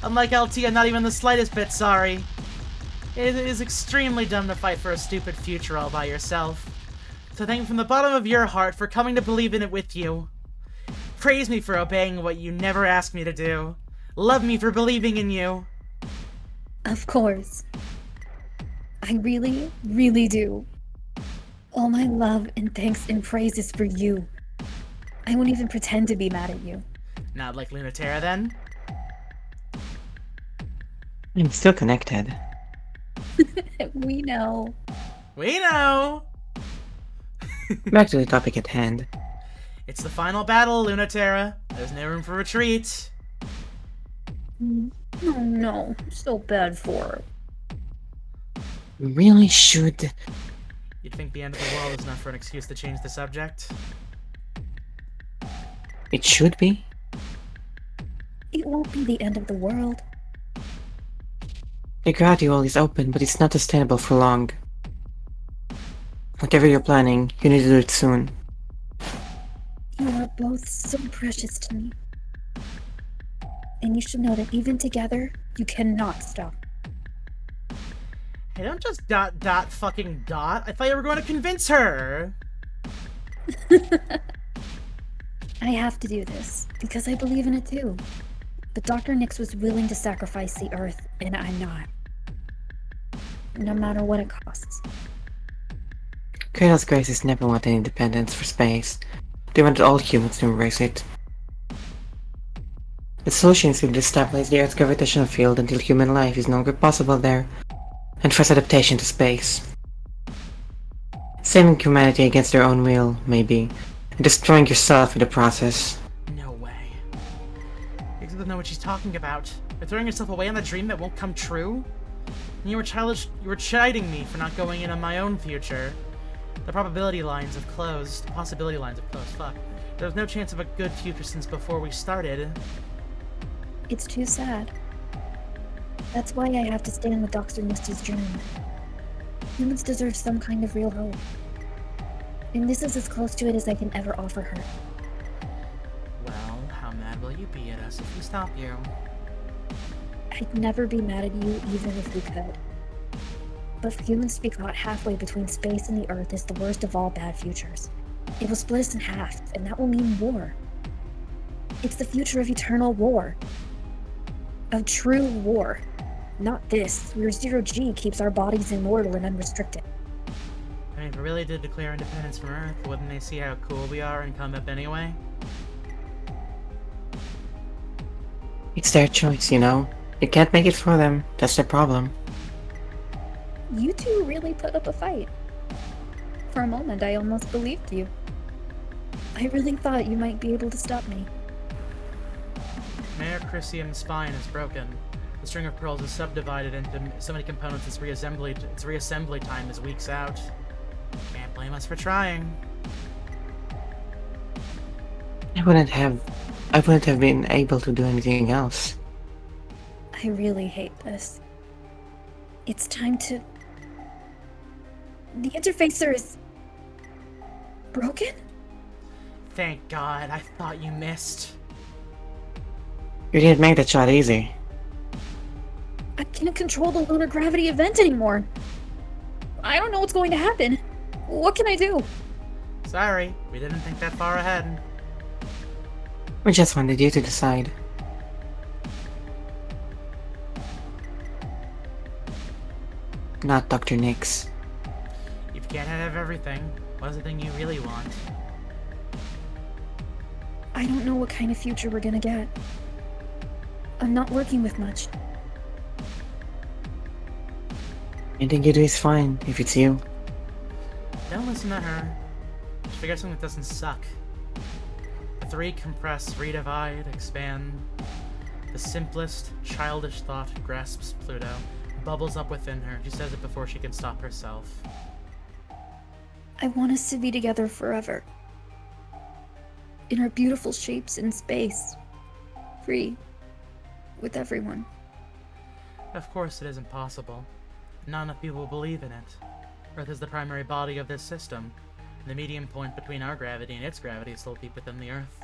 Unlike LT, I'm not even the slightest bit sorry. It is extremely dumb to fight for a stupid future all by yourself. So thank you from the bottom of your heart for coming to believe in it with you. Praise me for obeying what you never asked me to do. Love me for believing in you. Of course. I really, really do. All my love and thanks and praise is for you. I won't even pretend to be mad at you. Not like Lunaterra, then? I'm still connected. We know. We know! Back to the topic at hand. It's the final battle, Lunaterra. There's no room for retreat. Oh no, so bad for her. We really should. You'd think the end of the world is enough for an excuse to change the subject? It should be. It won't be the end of the world. The gradual is open, but it's not sustainable for long. Whatever you're planning, you need to do it soon. You are both so precious to me. And you should know that even together, you cannot stop. Hey, don't just fucking dot. I thought you were going to convince her. I have to do this, because I believe in it too. But Dr. Nyx was willing to sacrifice the Earth, and I'm not. No matter what it costs. Kratos Graces never wanted independence for space. They wanted all humans to embrace it. The solution is to destabilize the Earth's gravitational field until human life is no longer possible there, and force adaptation to space. Saving humanity against their own will, maybe, and destroying yourself in the process. No way. You doesn't know what she's talking about. You're throwing yourself away on a dream that won't come true? And you were chiding me for not going in on my own future. The probability lines have closed. The possibility lines have closed. Fuck. There was no chance of a good future since before we started. It's too sad. That's why I have to stand with Dr. Nyx's dream. Humans deserve some kind of real hope. And this is as close to it as I can ever offer her. Well, how mad will you be at us if we stop you? I'd never be mad at you even if we could. But for humans to be caught halfway between space and the Earth is the worst of all bad futures. It will split us in half, and that will mean war. It's the future of eternal war. Of true war. Not this, where zero-G keeps our bodies immortal and unrestricted. I mean, if we really did declare independence from Earth, wouldn't they see how cool we are and come up anyway? It's their choice, you know? You can't make it for them. That's their problem. You two really put up a fight. For a moment, I almost believed you. I really thought you might be able to stop me. Mayor Chrysium's spine is broken. The string of pearls is subdivided into so many components its reassembly time is weeks out. Can't blame us for trying. I wouldn't have been able to do anything else. I really hate this. It's time to... The interfacer is... broken? Thank God, I thought you missed. You didn't make that shot easy. I can't control the lunar gravity event anymore. I don't know what's going to happen. What can I do? Sorry, we didn't think that far ahead. We just wanted you to decide. Not Dr. Nyx. If you can't have everything, what's the thing you really want? I don't know what kind of future we're gonna get. I'm not working with much. Anything you do is fine, if it's you. Don't listen to her. Just figure out something that doesn't suck. The three compress, redivide, expand. The simplest, childish thought grasps Pluto, bubbles up within her. She says it before she can stop herself. I want us to be together forever. In our beautiful shapes in space. Free. With everyone. Of course it isn't possible. Not enough people believe in it. Earth is the primary body of this system. The medium point between our gravity and its gravity is still deep within the Earth.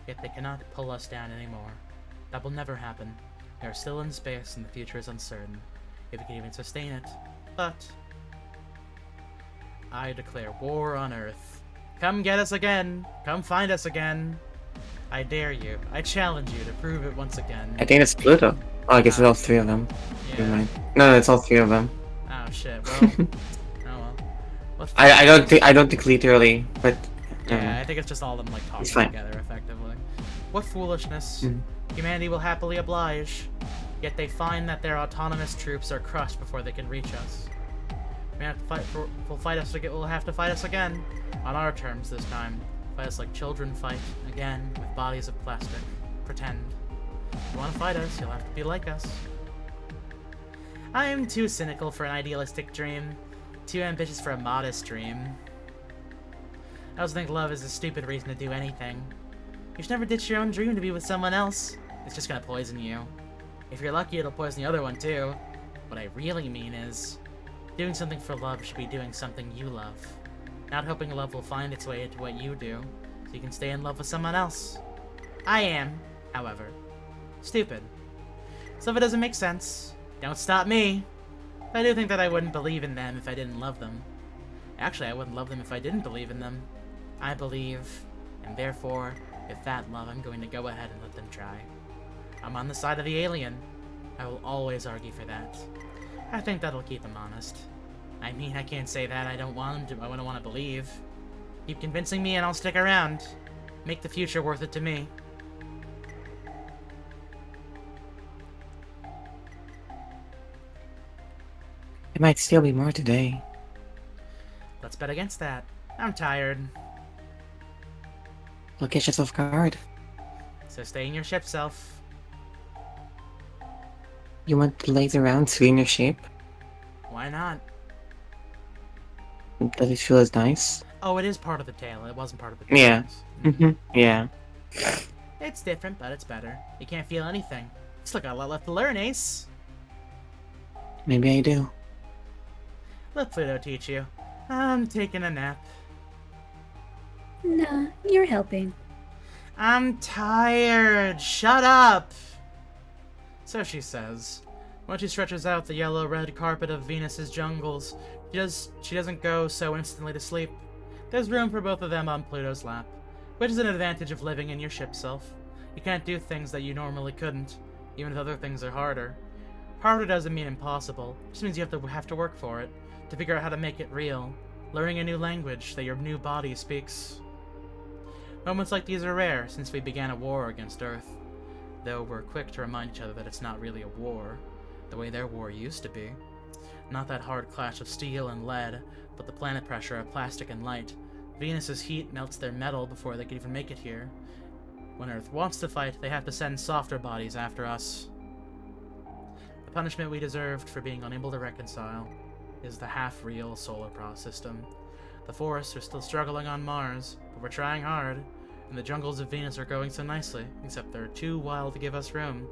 Yet they cannot pull us down anymore. That will never happen. We are still in space and the future is uncertain. If we can even sustain it. But... I declare war on Earth. Come get us again! Come find us again! I dare you. I challenge you to prove it once again. I think it's Pluto. Oh, I guess it's all three of them. Never Yeah. mind. No, it's all three of them. Oh shit, well... oh well. What I don't think literally, but never Yeah, I mind. think it's just all of them, like, talking It's fine. together, effectively. What foolishness. Mhm. Humanity will happily oblige. Yet they find that their autonomous troops are crushed before they can reach us. We'll have to fight us again, on our terms this time. Fight us like children fight, again, with bodies of plastic. Pretend. If you want to fight us, you'll have to be like us. I am too cynical for an idealistic dream, too ambitious for a modest dream. I also think love is a stupid reason to do anything. You should never ditch your own dream to be with someone else. It's just gonna poison you. If you're lucky, it'll poison the other one too. What I really mean is, doing something for love should be doing something you love. Not hoping love will find its way into what you do, so you can stay in love with someone else. I am, however, stupid. So if it doesn't make sense, don't stop me. But I do think that I wouldn't believe in them if I didn't love them. Actually, I wouldn't love them if I didn't believe in them. I believe, and therefore, with that love, I'm going to go ahead and let them try. I'm on the side of the alien. I will always argue for that. I think that'll keep them honest. I mean, I can't say that I don't want them to. I don't want to believe. Keep convincing me and I'll stick around. Make the future worth it to me. It might still be more today. Let's bet against that. I'm tired. Look at yourself guard. So stay in your ship self. You want to laze around, swing your shape? Why not? Does it feel as nice? Oh, it is part of the tale. It wasn't part of the tale. Yeah. Yeah. It's different, but it's better. You can't feel anything. Still got a lot left to learn, Ace. Maybe I do. Let Pluto teach you. I'm taking a nap. Nah, you're helping. I'm tired. Shut up. So she says. When she stretches out the yellow-red carpet of Venus's jungles, she doesn't go so instantly to sleep. There's room for both of them on Pluto's lap, which is an advantage of living in your ship self. You can't do things that you normally couldn't, even if other things are harder. Harder doesn't mean impossible, it just means you have to work for it, to figure out how to make it real, learning a new language that your new body speaks. Moments like these are rare since we began a war against Earth, though we're quick to remind each other that it's not really a war, the way their war used to be. Not that hard clash of steel and lead, but the planet pressure of plastic and light. Venus's heat melts their metal before they can even make it here. When Earth wants to fight, they have to send softer bodies after us. The punishment we deserved for being unable to reconcile is the half-real solar system. The forests are still struggling on Mars, but we're trying hard, and the jungles of Venus are growing so nicely, except they're too wild to give us room.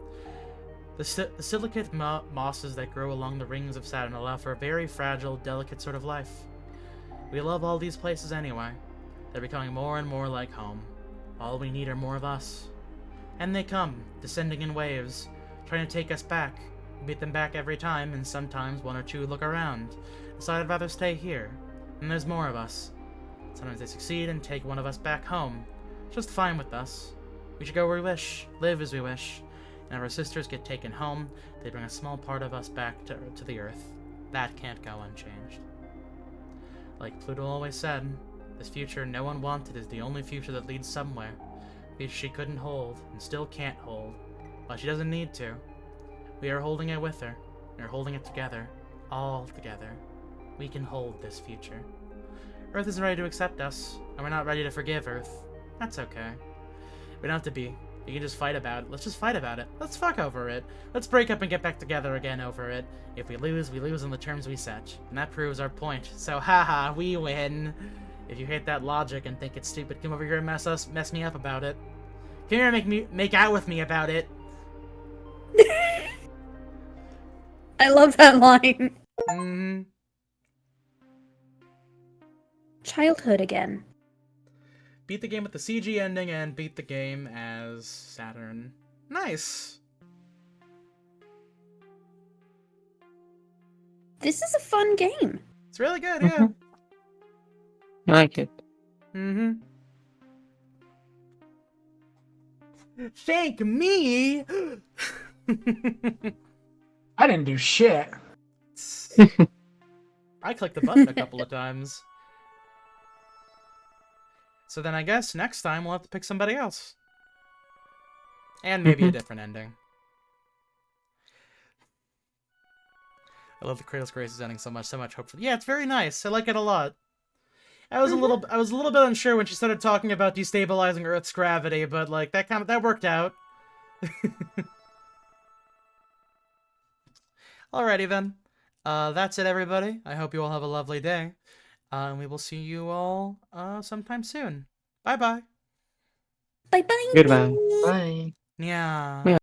The silicate mosses that grow along the rings of Saturn allow for a very fragile, delicate sort of life. We love all these places anyway. They're becoming more and more like home. All we need are more of us. And they come, descending in waves, trying to take us back. We beat them back every time, and sometimes one or two look around, decide I'd rather stay here. And there's more of us. Sometimes they succeed and take one of us back home. Just fine with us. We should go where we wish, live as we wish. And if our sisters get taken home, they bring a small part of us back to the Earth. That can't go unchanged. Like Pluto always said, this future no one wanted is the only future that leads somewhere. Which she couldn't hold, and still can't hold. But she doesn't need to. We are holding it with her. We are holding it together. All together. We can hold this future. Earth isn't ready to accept us, and we're not ready to forgive Earth. That's okay. We don't have to be. We can just fight about it. Let's just fight about it. Let's fuck over it. Let's break up and get back together again over it. If we lose on the terms we set. And that proves our point. So haha, we win. If you hate that logic and think it's stupid, come over here and mess me up about it. Come here and make out with me about it. I love that line. Mm-hmm. Childhood again. Beat the game with the CG ending and beat the game as Saturn. Nice! This is a fun game. It's really good, yeah. I like it. Mm-hmm. Thank me! I didn't do shit. I clicked the button a couple of times. So then I guess next time we'll have to pick somebody else. And maybe a different ending. I love the Kratos Graces ending so much hope for. Yeah, it's very nice. I like it a lot. I was a little bit unsure when she started talking about destabilizing Earth's gravity, but like that worked out. Alrighty then. That's it, everybody. I hope you all have a lovely day. And we will see you all sometime soon. Bye bye. Bye bye. Goodbye. Bye. Yeah.